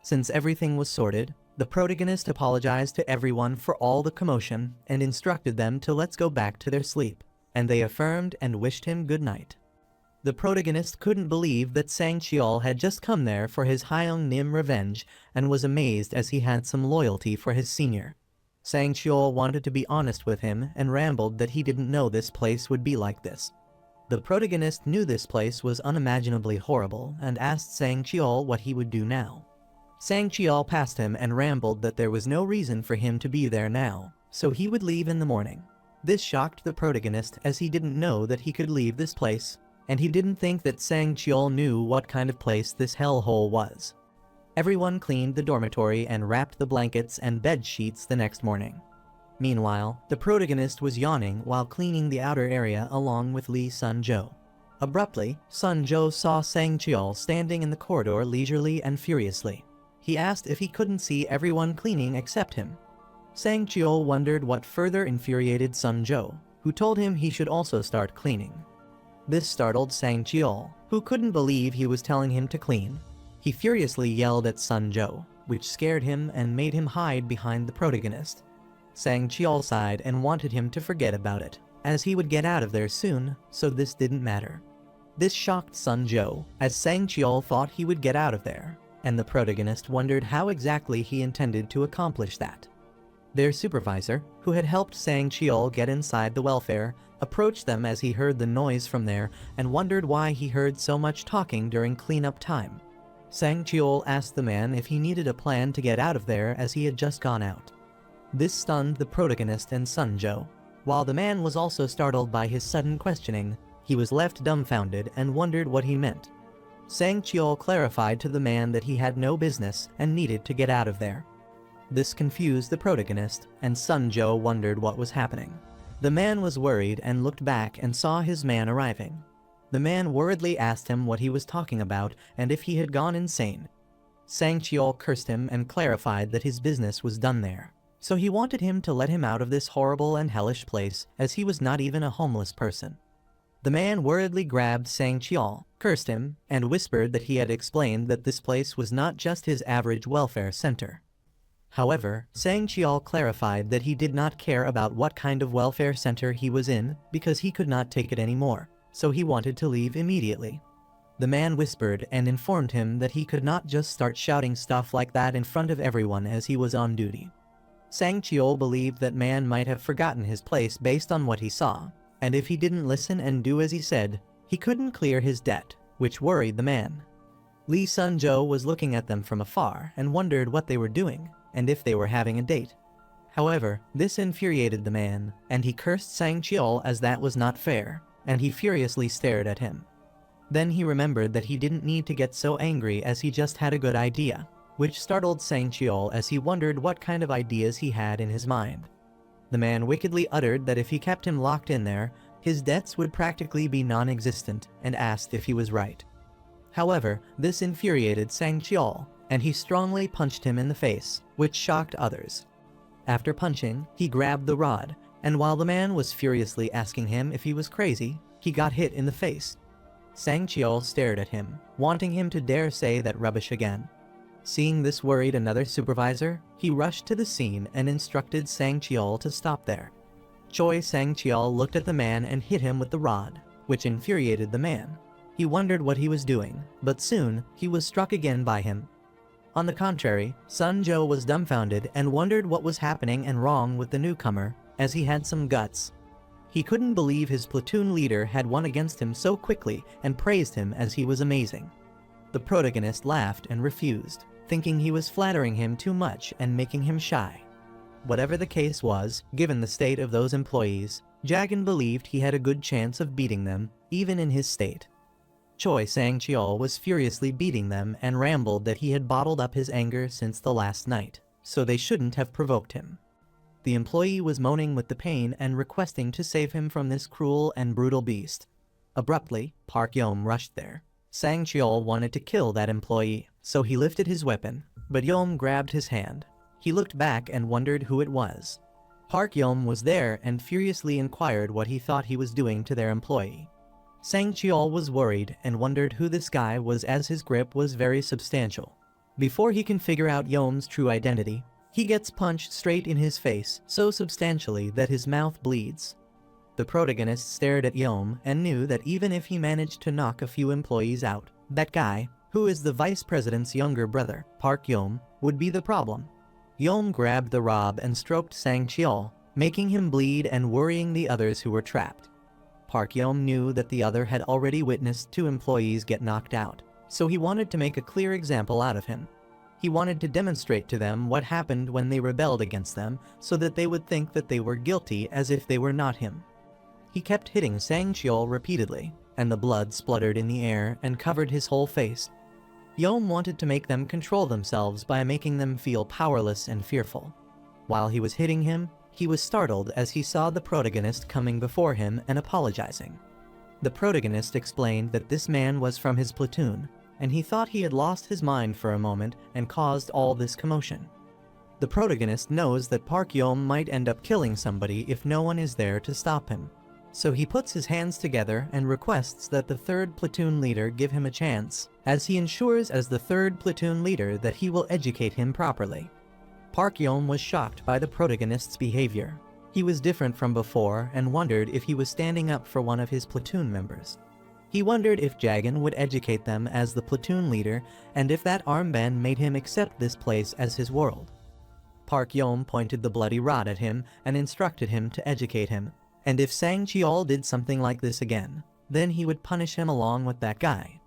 Since everything was sorted, The protagonist apologized to everyone for all the commotion and instructed them to let's go back to their sleep, and they affirmed and wished him good night. The protagonist couldn't believe that Sang Cheol had just come there for his Hyung Nim revenge and was amazed as he had some loyalty for his senior. Sang Cheol wanted to be honest with him and rambled that he didn't know this place would be like this. The protagonist knew this place was unimaginably horrible and asked Sang Cheol what he would do now. Sang Cheol passed him and rambled that there was no reason for him to be there now, so he would leave in the morning. This shocked the protagonist as he didn't know that he could leave this place, and he didn't think that Sang Cheol knew what kind of place this hellhole was. Everyone cleaned the dormitory and wrapped the blankets and bed sheets the next morning. Meanwhile, the protagonist was yawning while cleaning the outer area along with Lee Sun-jo. Abruptly, Sun-jo saw Sang Cheol standing in the corridor leisurely and furiously. He asked if he couldn't see everyone cleaning except him. Sang Cheol wondered what further infuriated Sun-jo, who told him he should also start cleaning. This startled Sang Cheol, who couldn't believe he was telling him to clean. He furiously yelled at Sun-jo, which scared him and made him hide behind the protagonist. Sang Cheol sighed and wanted him to forget about it, as he would get out of there soon, so this didn't matter. This shocked Sun-jo, as Sang Cheol thought he would get out of there, and the protagonist wondered how exactly he intended to accomplish that. Their supervisor, who had helped Sang Cheol get inside the welfare, approached them as he heard the noise from there and wondered why he heard so much talking during cleanup time. Sang Cheol asked the man if he needed a plan to get out of there as he had just gone out. This stunned the protagonist and Sun-jo. While the man was also startled by his sudden questioning, he was left dumbfounded and wondered what he meant. Sang Cheol clarified to the man that he had no business and needed to get out of there. This confused the protagonist, and Sun-jo wondered what was happening. The man was worried and looked back and saw his man arriving. The man worriedly asked him what he was talking about and if he had gone insane. Sang Cheol cursed him and clarified that his business was done there, so he wanted him to let him out of this horrible and hellish place as he was not even a homeless person. The man worriedly grabbed Sang Cheol, cursed him, and whispered that he had explained that this place was not just his average welfare center. However, Sang Cheol clarified that he did not care about what kind of welfare center he was in because he could not take it anymore, so he wanted to leave immediately. The man whispered and informed him that he could not just start shouting stuff like that in front of everyone as he was on duty. Sang Cheol believed that man might have forgotten his place based on what he saw, and if he didn't listen and do as he said, he couldn't clear his debt, which worried the man. Lee Sun-jo was looking at them from afar and wondered what they were doing, and if they were having a date. However, this infuriated the man, and he cursed Sang Cheol as that was not fair, and he furiously stared at him. Then he remembered that he didn't need to get so angry as he just had a good idea, which startled Sang Cheol as he wondered what kind of ideas he had in his mind. The man wickedly uttered that if he kept him locked in there, his debts would practically be non-existent, and asked if he was right. However, this infuriated Sang Cheol, and he strongly punched him in the face, which shocked others. After punching, he grabbed the rod, and while the man was furiously asking him if he was crazy, he got hit in the face. Sang Cheol stared at him, wanting him to dare say that rubbish again. Seeing this worried another supervisor, he rushed to the scene and instructed Sang Cheol to stop there. Choi Sang Cheol looked at the man and hit him with the rod, which infuriated the man. He wondered what he was doing, but soon, he was struck again by him. On the contrary, Sun-jo was dumbfounded and wondered what was happening and wrong with the newcomer, as he had some guts. He couldn't believe his platoon leader had won against him so quickly and praised him as he was amazing. The protagonist laughed and refused, thinking he was flattering him too much and making him shy. Whatever the case was, given the state of those employees, Jagan believed he had a good chance of beating them, even in his state. Choi Sang Cheol was furiously beating them and rambled that he had bottled up his anger since the last night, so they shouldn't have provoked him. The employee was moaning with the pain and requesting to save him from this cruel and brutal beast. Abruptly, Park Yom rushed there. Sang Cheol wanted to kill that employee, so he lifted his weapon, but Yom grabbed his hand. He looked back and wondered who it was. Park Yom was there and furiously inquired what he thought he was doing to their employee. Sang Cheol was worried and wondered who this guy was as his grip was very substantial. Before he can figure out Yom's true identity, he gets punched straight in his face so substantially that his mouth bleeds. The protagonist stared at Yom and knew that even if he managed to knock a few employees out, that guy, who is the vice president's younger brother, Park Yom, would be the problem. Yom grabbed the rob and stroked Sang-cheol, making him bleed and worrying the others who were trapped. Park Yom knew that the other had already witnessed 2 employees get knocked out, so he wanted to make a clear example out of him. He wanted to demonstrate to them what happened when they rebelled against them so that they would think that they were guilty as if they were not him. He kept hitting Sang-cheol repeatedly, and the blood spluttered in the air and covered his whole face. Yom wanted to make them control themselves by making them feel powerless and fearful. While he was hitting him, he was startled as he saw the protagonist coming before him and apologizing. The protagonist explained that this man was from his platoon, and he thought he had lost his mind for a moment and caused all this commotion. The protagonist knows that Park Yom might end up killing somebody if no one is there to stop him. So he puts his hands together and requests that the 3rd platoon leader give him a chance, as he ensures as the 3rd platoon leader that he will educate him properly. Park Yom was shocked by the protagonist's behavior. He was different from before and wondered if he was standing up for one of his platoon members. He wondered if Jagan would educate them as the platoon leader and if that armband made him accept this place as his world. Park Yom pointed the bloody rod at him and instructed him to educate him, and if Sang-cheol did something like this again, then he would punish him along with that guy.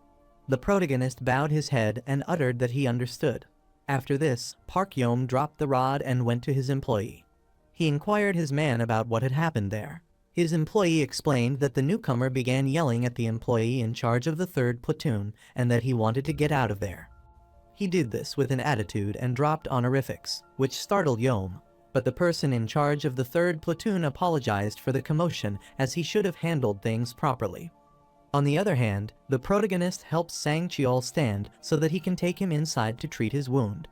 The protagonist bowed his head and uttered that he understood. After this, Park Yom dropped the rod and went to his employee. He inquired his man about what had happened there. His employee explained that the newcomer began yelling at the employee in charge of the 3rd platoon and that he wanted to get out of there. He did this with an attitude and dropped honorifics, which startled Yom, but the person in charge of the 3rd platoon apologized for the commotion as he should have handled things properly. On the other hand, the protagonist helps Sang-cheol stand so that he can take him inside to treat his wound.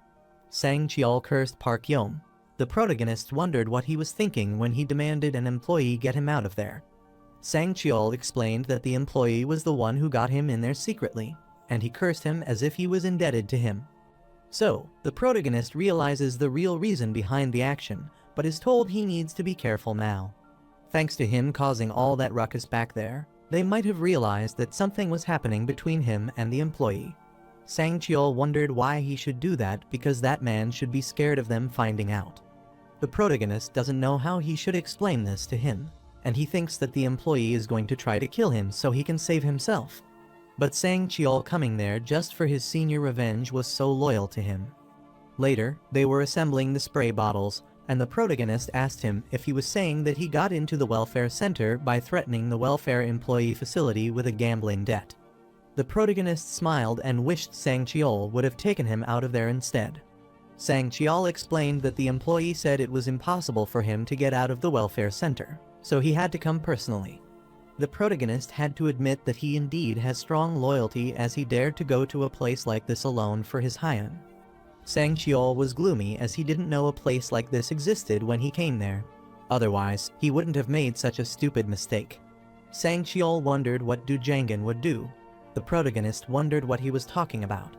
Sang-cheol cursed Park Yom. The protagonist wondered what he was thinking when he demanded an employee get him out of there. Sang-cheol explained that the employee was the one who got him in there secretly, and he cursed him as if he was indebted to him. So, the protagonist realizes the real reason behind the action, but is told he needs to be careful now. Thanks to him causing all that ruckus back there, they might have realized that something was happening between him and the employee. Sang-cheol wondered why he should do that because that man should be scared of them finding out. The protagonist doesn't know how he should explain this to him, and he thinks that the employee is going to try to kill him so he can save himself. But Sang-cheol coming there just for his senior revenge was so loyal to him. Later, they were assembling the spray bottles, and the protagonist asked him if he was saying that he got into the welfare center by threatening the welfare employee facility with a gambling debt. The protagonist smiled and wished Sang-cheol would have taken him out of there instead. Sang-cheol explained that the employee said it was impossible for him to get out of the welfare center, so he had to come personally. The protagonist had to admit that he indeed has strong loyalty as he dared to go to a place like this alone for his Hyeon. Sang-cheol was gloomy as he didn't know a place like this existed when he came there. Otherwise, he wouldn't have made such a stupid mistake. Sang-cheol wondered what Do Jangan would do. The protagonist wondered what he was talking about.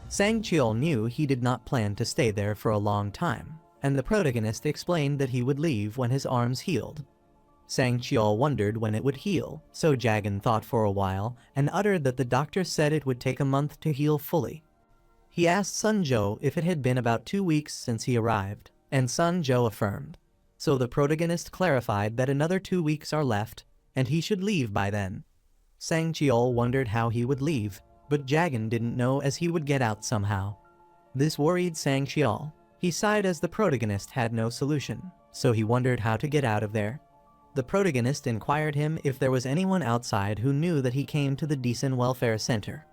Sang-cheol knew he did not plan to stay there for a long time, and the protagonist explained that he would leave when his arms healed. Sang-cheol wondered when it would heal, so Jagan thought for a while and uttered that the doctor said it would take a month to heal fully. He asked Sun-jo if it had been about 2 weeks since he arrived, and Sun-jo affirmed. So the protagonist clarified that another 2 weeks are left, and he should leave by then. Sang-cheol wondered how he would leave, but Jagan didn't know as he would get out somehow. This worried Sang-cheol. He sighed as the protagonist had no solution, so he wondered how to get out of there. The protagonist inquired him if there was anyone outside who knew that he came to the Decent Welfare Center.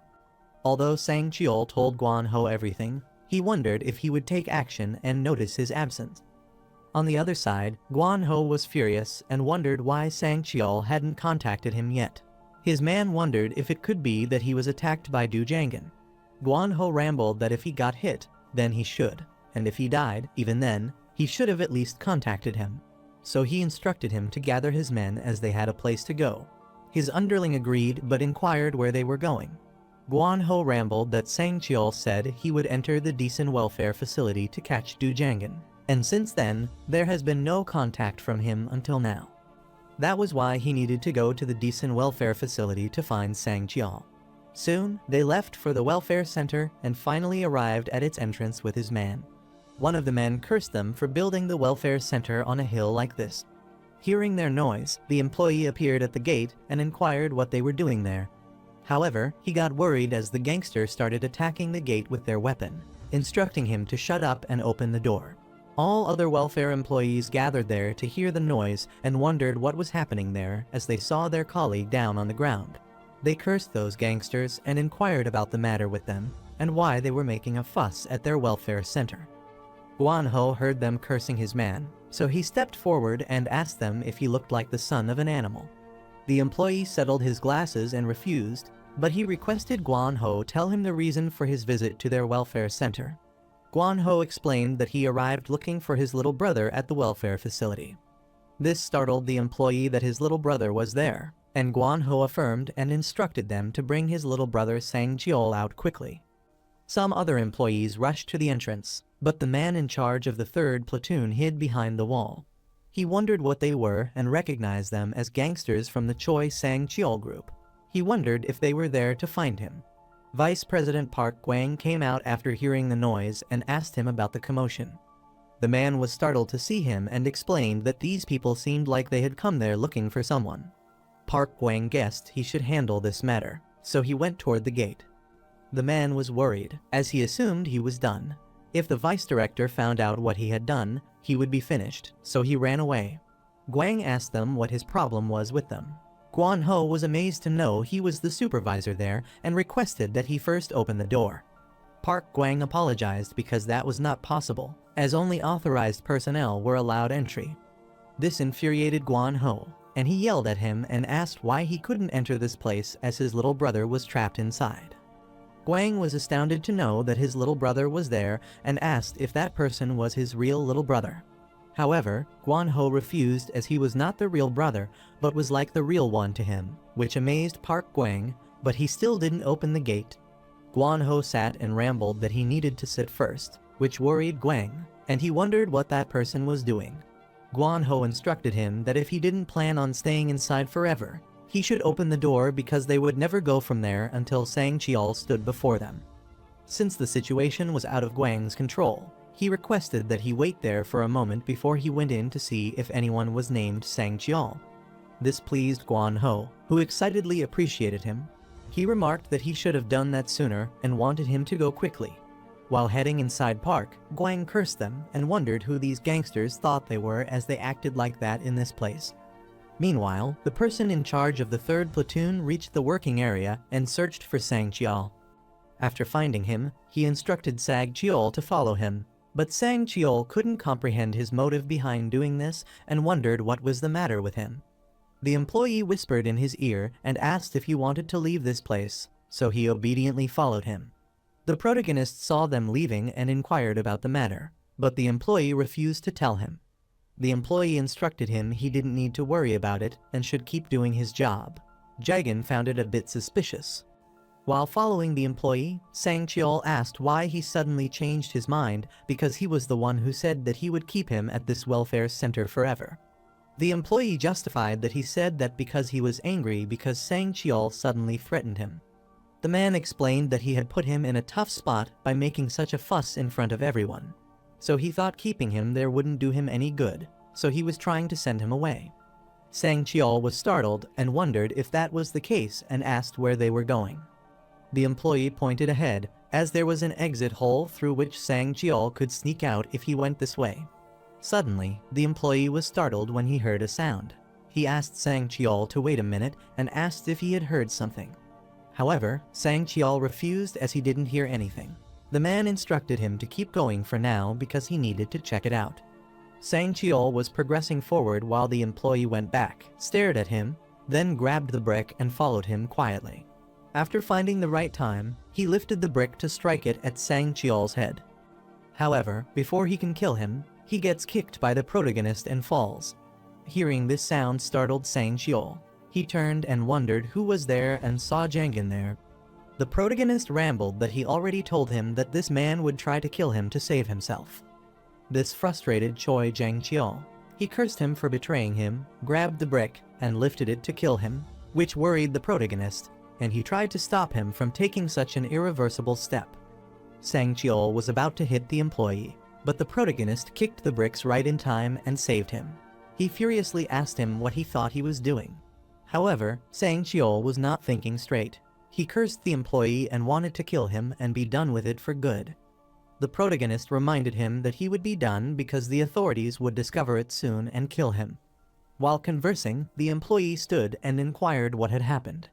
Although Sang-cheol told Guan-ho everything, he wondered if he would take action and notice his absence. On the other side, Guan-ho was furious and wondered why Sang-cheol hadn't contacted him yet. His man wondered if it could be that he was attacked by Do Jangan. Guan-ho rambled that if he got hit, then he should, and if he died, even then, he should have at least contacted him. So he instructed him to gather his men as they had a place to go. His underling agreed but inquired where they were going. Guan Ho rambled that Sang Chiol said he would enter the decent welfare facility to catch Du Jangan, and since then, there has been no contact from him until now. That was why he needed to go to the decent welfare facility to find Sang Chiol. Soon, they left for the welfare center and finally arrived at its entrance with his man. One of the men cursed them for building the welfare center on a hill like this. Hearing their noise, the employee appeared at the gate and inquired what they were doing there. However, he got worried as the gangster started attacking the gate with their weapon, instructing him to shut up and open the door. All other welfare employees gathered there to hear the noise and wondered what was happening there as they saw their colleague down on the ground. They cursed those gangsters and inquired about the matter with them and why they were making a fuss at their welfare center. Guan Ho heard them cursing his man, so he stepped forward and asked them if he looked like the son of an animal. The employee settled his glasses and refused, but he requested Guan Ho tell him the reason for his visit to their welfare center. Guan Ho explained that he arrived looking for his little brother at the welfare facility. This startled the employee that his little brother was there, and Guan Ho affirmed and instructed them to bring his little brother Sang Chiol out quickly. Some other employees rushed to the entrance, but the man in charge of the 3rd platoon hid behind the wall. He wondered what they were and recognized them as gangsters from the Choi Sang Chiol group. He wondered if they were there to find him. Vice President Park Gwang came out after hearing the noise and asked him about the commotion. The man was startled to see him and explained that these people seemed like they had come there looking for someone. Park Gwang guessed he should handle this matter, so he went toward the gate. The man was worried, as he assumed he was done. If the vice director found out what he had done, he would be finished, so he ran away. Gwang asked them what his problem was with them. Guan Ho was amazed to know he was the supervisor there and requested that he first open the door. Park Gwang apologized because that was not possible, as only authorized personnel were allowed entry. This infuriated Guan Ho, and he yelled at him and asked why he couldn't enter this place as his little brother was trapped inside. Gwang was astounded to know that his little brother was there and asked if that person was his real little brother. However, Guan Ho refused as he was not the real brother, but was like the real one to him, which amazed Park Gwang, but he still didn't open the gate. Guan Ho sat and rambled that he needed to sit first, which worried Gwang, and he wondered what that person was doing. Guan Ho instructed him that if he didn't plan on staying inside forever, he should open the door because they would never go from there until Sang Chiol stood before them. Since the situation was out of Gwang's control, he requested that he wait there for a moment before he went in to see if anyone was named Sang Chiol. This pleased Guan Ho, who excitedly appreciated him. He remarked that he should have done that sooner and wanted him to go quickly. While heading inside Park, Gwang cursed them and wondered who these gangsters thought they were as they acted like that in this place. Meanwhile, the person in charge of the 3rd platoon reached the working area and searched for Sang Chiol. After finding him, he instructed Sang Chiol to follow him, but Sang Chiol couldn't comprehend his motive behind doing this and wondered what was the matter with him. The employee whispered in his ear and asked if he wanted to leave this place, so he obediently followed him. The protagonist saw them leaving and inquired about the matter, but the employee refused to tell him. The employee instructed him he didn't need to worry about it and should keep doing his job. Jagan found it a bit suspicious. While following the employee, Sang Chiol asked why he suddenly changed his mind because he was the one who said that he would keep him at this welfare center forever. The employee justified that he said that because he was angry because Sang Chiol suddenly threatened him. The man explained that he had put him in a tough spot by making such a fuss in front of everyone. So he thought keeping him there wouldn't do him any good, so he was trying to send him away. Sang Chiol was startled and wondered if that was the case and asked where they were going. The employee pointed ahead, as there was an exit hole through which Sang Chiol could sneak out if he went this way. Suddenly, the employee was startled when he heard a sound. He asked Sang Chiol to wait a minute and asked if he had heard something. However, Sang Chiol refused as he didn't hear anything. The man instructed him to keep going for now because he needed to check it out. Sang Chiol was progressing forward while the employee went back, stared at him, then grabbed the brick and followed him quietly. After finding the right time, he lifted the brick to strike it at Sang Chiol's head. However, before he can kill him, he gets kicked by the protagonist and falls. Hearing this sound startled Sang Chiol. He turned and wondered who was there and saw Jangan there. The protagonist rambled that he already told him that this man would try to kill him to save himself. This frustrated Choi Jang-cheol. He cursed him for betraying him, grabbed the brick, and lifted it to kill him, which worried the protagonist, and he tried to stop him from taking such an irreversible step. Sang-cheol was about to hit the employee, but the protagonist kicked the bricks right in time and saved him. He furiously asked him what he thought he was doing. However, Sang-cheol was not thinking straight. He cursed the employee and wanted to kill him and be done with it for good. The protagonist reminded him that he would be done because the authorities would discover it soon and kill him. While conversing, the employee stood and inquired what had happened.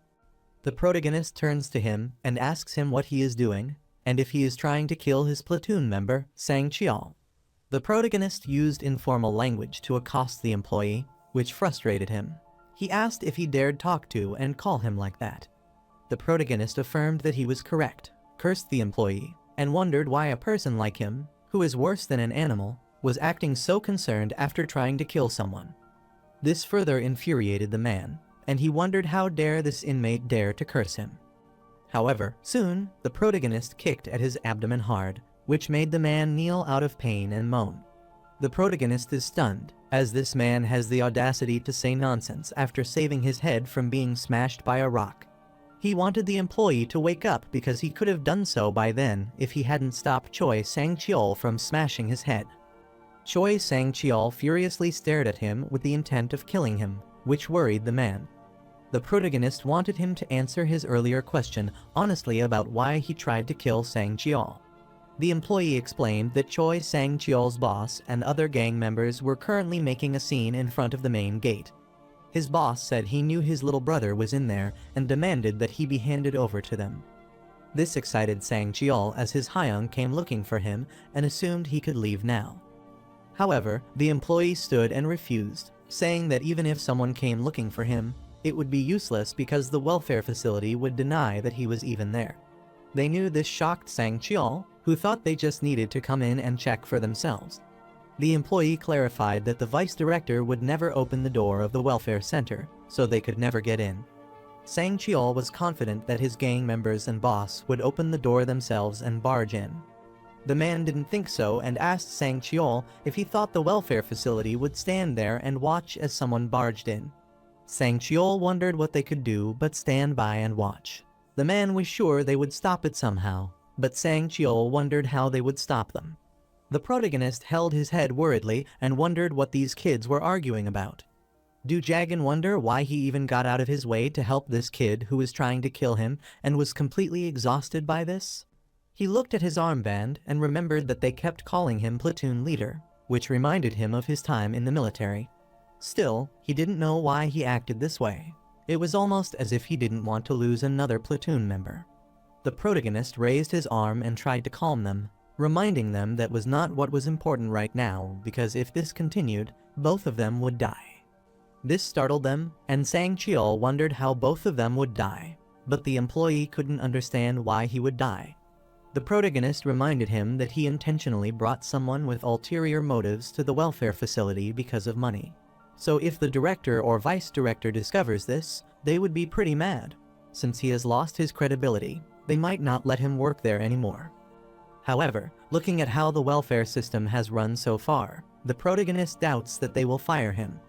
The protagonist turns to him and asks him what he is doing, and if he is trying to kill his platoon member, Sang-cheol. The protagonist used informal language to accost the employee, which frustrated him. He asked if he dared talk to and call him like that. The protagonist affirmed that he was correct, cursed the employee, and wondered why a person like him, who is worse than an animal, was acting so concerned after trying to kill someone. This further infuriated the man, and he wondered how dare this inmate dare to curse him. However, soon, the protagonist kicked at his abdomen hard, which made the man kneel out of pain and moan. The protagonist is stunned, as this man has the audacity to say nonsense after saving his head from being smashed by a rock. He wanted the employee to wake up because he could have done so by then if he hadn't stopped Choi Sang-cheol from smashing his head. Choi Sang-cheol furiously stared at him with the intent of killing him, which worried the man. The protagonist wanted him to answer his earlier question honestly about why he tried to kill Sang-cheol. The employee explained that Choi Sang-cheol's boss and other gang members were currently making a scene in front of the main gate. His boss said he knew his little brother was in there and demanded that he be handed over to them. This excited Sang-cheol as his Hyung came looking for him and assumed he could leave now. However, the employee stood and refused, saying that even if someone came looking for him, it would be useless because the welfare facility would deny that he was even there. They knew this shocked Sang-cheol, who thought they just needed to come in and check for themselves. The employee clarified that the vice director would never open the door of the welfare center, so they could never get in. Sang-cheol was confident that his gang members and boss would open the door themselves and barge in. The man didn't think so and asked Sang-cheol if he thought the welfare facility would stand there and watch as someone barged in. Sang-cheol wondered what they could do but stand by and watch. The man was sure they would stop it somehow, but Sang-cheol wondered how they would stop them. The protagonist held his head worriedly and wondered what these kids were arguing about. Do Jagan wonder why he even got out of his way to help this kid who was trying to kill him and was completely exhausted by this? He looked at his armband and remembered that they kept calling him platoon leader, which reminded him of his time in the military. Still, he didn't know why he acted this way. It was almost as if he didn't want to lose another platoon member. The protagonist raised his arm and tried to calm them, reminding them that was not what was important right now because if this continued, both of them would die. This startled them, and Sang-cheol wondered how both of them would die, but the employee couldn't understand why he would die. The protagonist reminded him that he intentionally brought someone with ulterior motives to the welfare facility because of money. So if the director or vice director discovers this, they would be pretty mad. Since he has lost his credibility, they might not let him work there anymore. However, looking at how the welfare system has run so far, the protagonist doubts that they will fire him.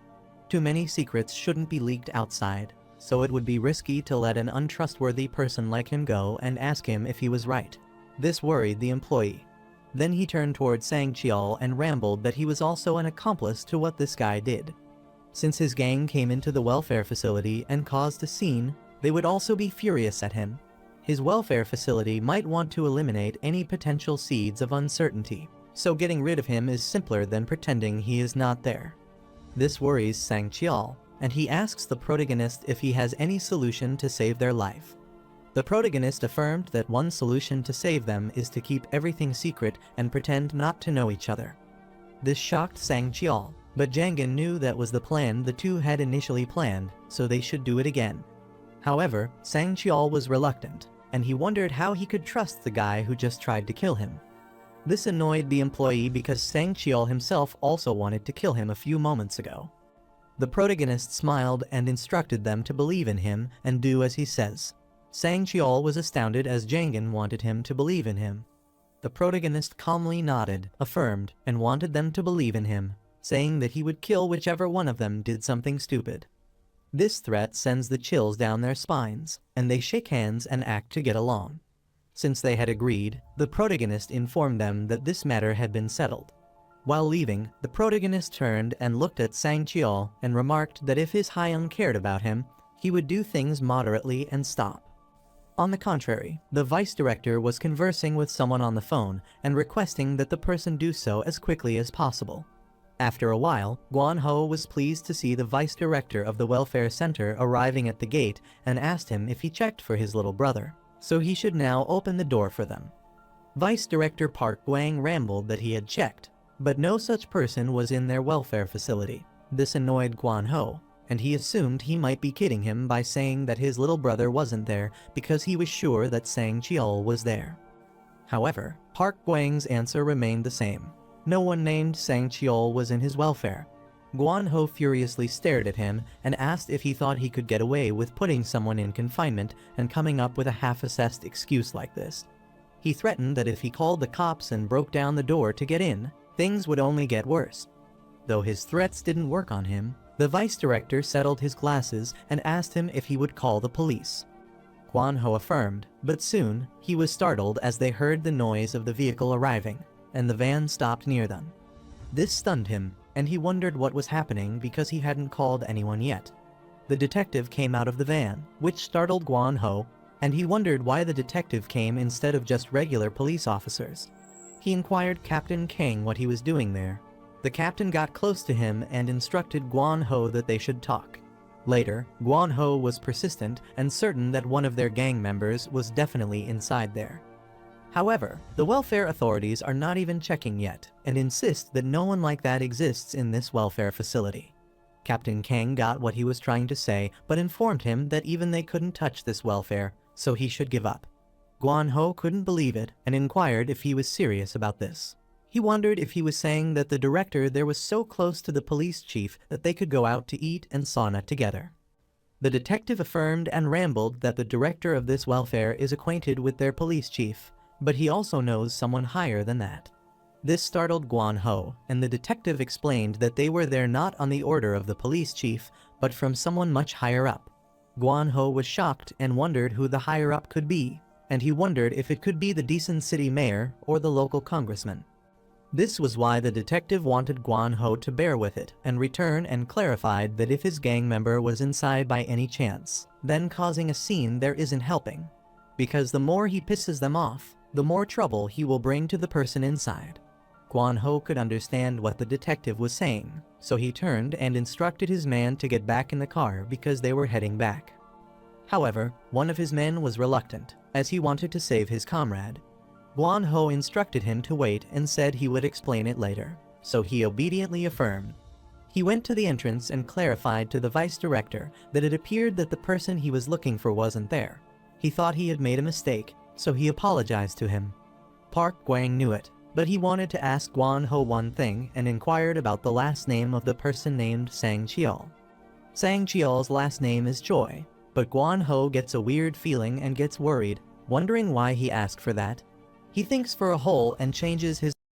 Too many secrets shouldn't be leaked outside, so it would be risky to let an untrustworthy person like him go and ask him if he was right. This worried the employee. Then he turned toward Sang-cheol and rambled that he was also an accomplice to what this guy did. Since his gang came into the welfare facility and caused a scene, they would also be furious at him. His welfare facility might want to eliminate any potential seeds of uncertainty, so getting rid of him is simpler than pretending he is not there. This worries Sang-cheol, and he asks the protagonist if he has any solution to save their life. The protagonist affirmed that one solution to save them is to keep everything secret and pretend not to know each other. This shocked Sang-cheol, but Jangan knew that was the plan the two had initially planned, so they should do it again. However, Sang-cheol was reluctant, and he wondered how he could trust the guy who just tried to kill him. This annoyed the employee because Sang-cheol himself also wanted to kill him a few moments ago. The protagonist smiled and instructed them to believe in him and do as he says. Sang Cheol was astounded as Jangan wanted him to believe in him. The protagonist calmly nodded, affirmed, and wanted them to believe in him, saying that he would kill whichever one of them did something stupid. This threat sends the chills down their spines, and they shake hands and act to get along. Since they had agreed, the protagonist informed them that this matter had been settled. While leaving, the protagonist turned and looked at Sang Cheol and remarked that if his Hyung cared about him, he would do things moderately and stop. On the contrary, the vice director was conversing with someone on the phone and requesting that the person do so as quickly as possible. After a while, Guan Ho was pleased to see the vice director of the welfare center arriving at the gate and asked him if he checked for his little brother, so he should now open the door for them. Vice Director Park Gwang rambled that he had checked, but no such person was in their welfare facility. This annoyed Guan Ho, and he assumed he might be kidding him by saying that his little brother wasn't there because he was sure that Sang Cheol was there. However, Park Gwang's answer remained the same. No one named Sang Cheol was in his welfare. Guan Ho furiously stared at him and asked if he thought he could get away with putting someone in confinement and coming up with a half-assessed excuse like this. He threatened that if he called the cops and broke down the door to get in, things would only get worse. Though his threats didn't work on him, the vice director settled his glasses and asked him if he would call the police. Guan Ho affirmed, but soon, he was startled as they heard the noise of the vehicle arriving, and the van stopped near them. This stunned him, and he wondered what was happening because he hadn't called anyone yet. The detective came out of the van, which startled Guan Ho, and he wondered why the detective came instead of just regular police officers. He inquired Captain Kang what he was doing there. The captain got close to him and instructed Guan Ho that they should talk. Later, Guan Ho was persistent and certain that one of their gang members was definitely inside there. However, the welfare authorities are not even checking yet and insist that no one like that exists in this welfare facility. Captain Kang got what he was trying to say but informed him that even they couldn't touch this welfare, so he should give up. Guan Ho couldn't believe it and inquired if he was serious about this. He wondered if he was saying that the director there was so close to the police chief that they could go out to eat and sauna together. The detective affirmed and rambled that the director of this welfare is acquainted with their police chief, but he also knows someone higher than that. This startled Guan Ho, and the detective explained that they were there not on the order of the police chief, but from someone much higher up. Guan Ho was shocked and wondered who the higher up could be, and he wondered if it could be the decent city mayor or the local congressman. This was why the detective wanted Guan Ho to bear with it and return and clarified that if his gang member was inside by any chance, then causing a scene there isn't helping. Because the more he pisses them off, the more trouble he will bring to the person inside. Guan Ho could understand what the detective was saying, so he turned and instructed his man to get back in the car because they were heading back. However, one of his men was reluctant, as he wanted to save his comrade. Guan Ho instructed him to wait and said he would explain it later, so he obediently affirmed. He went to the entrance and clarified to the vice director that it appeared that the person he was looking for wasn't there. He thought he had made a mistake, so he apologized to him. Park Gwang knew it, but he wanted to ask Guan Ho one thing and inquired about the last name of the person named Sang Cheol. Sang Cheol's last name is Choi, but Guan Ho gets a weird feeling and gets worried, wondering why he asked for that. He thinks for a hole and changes his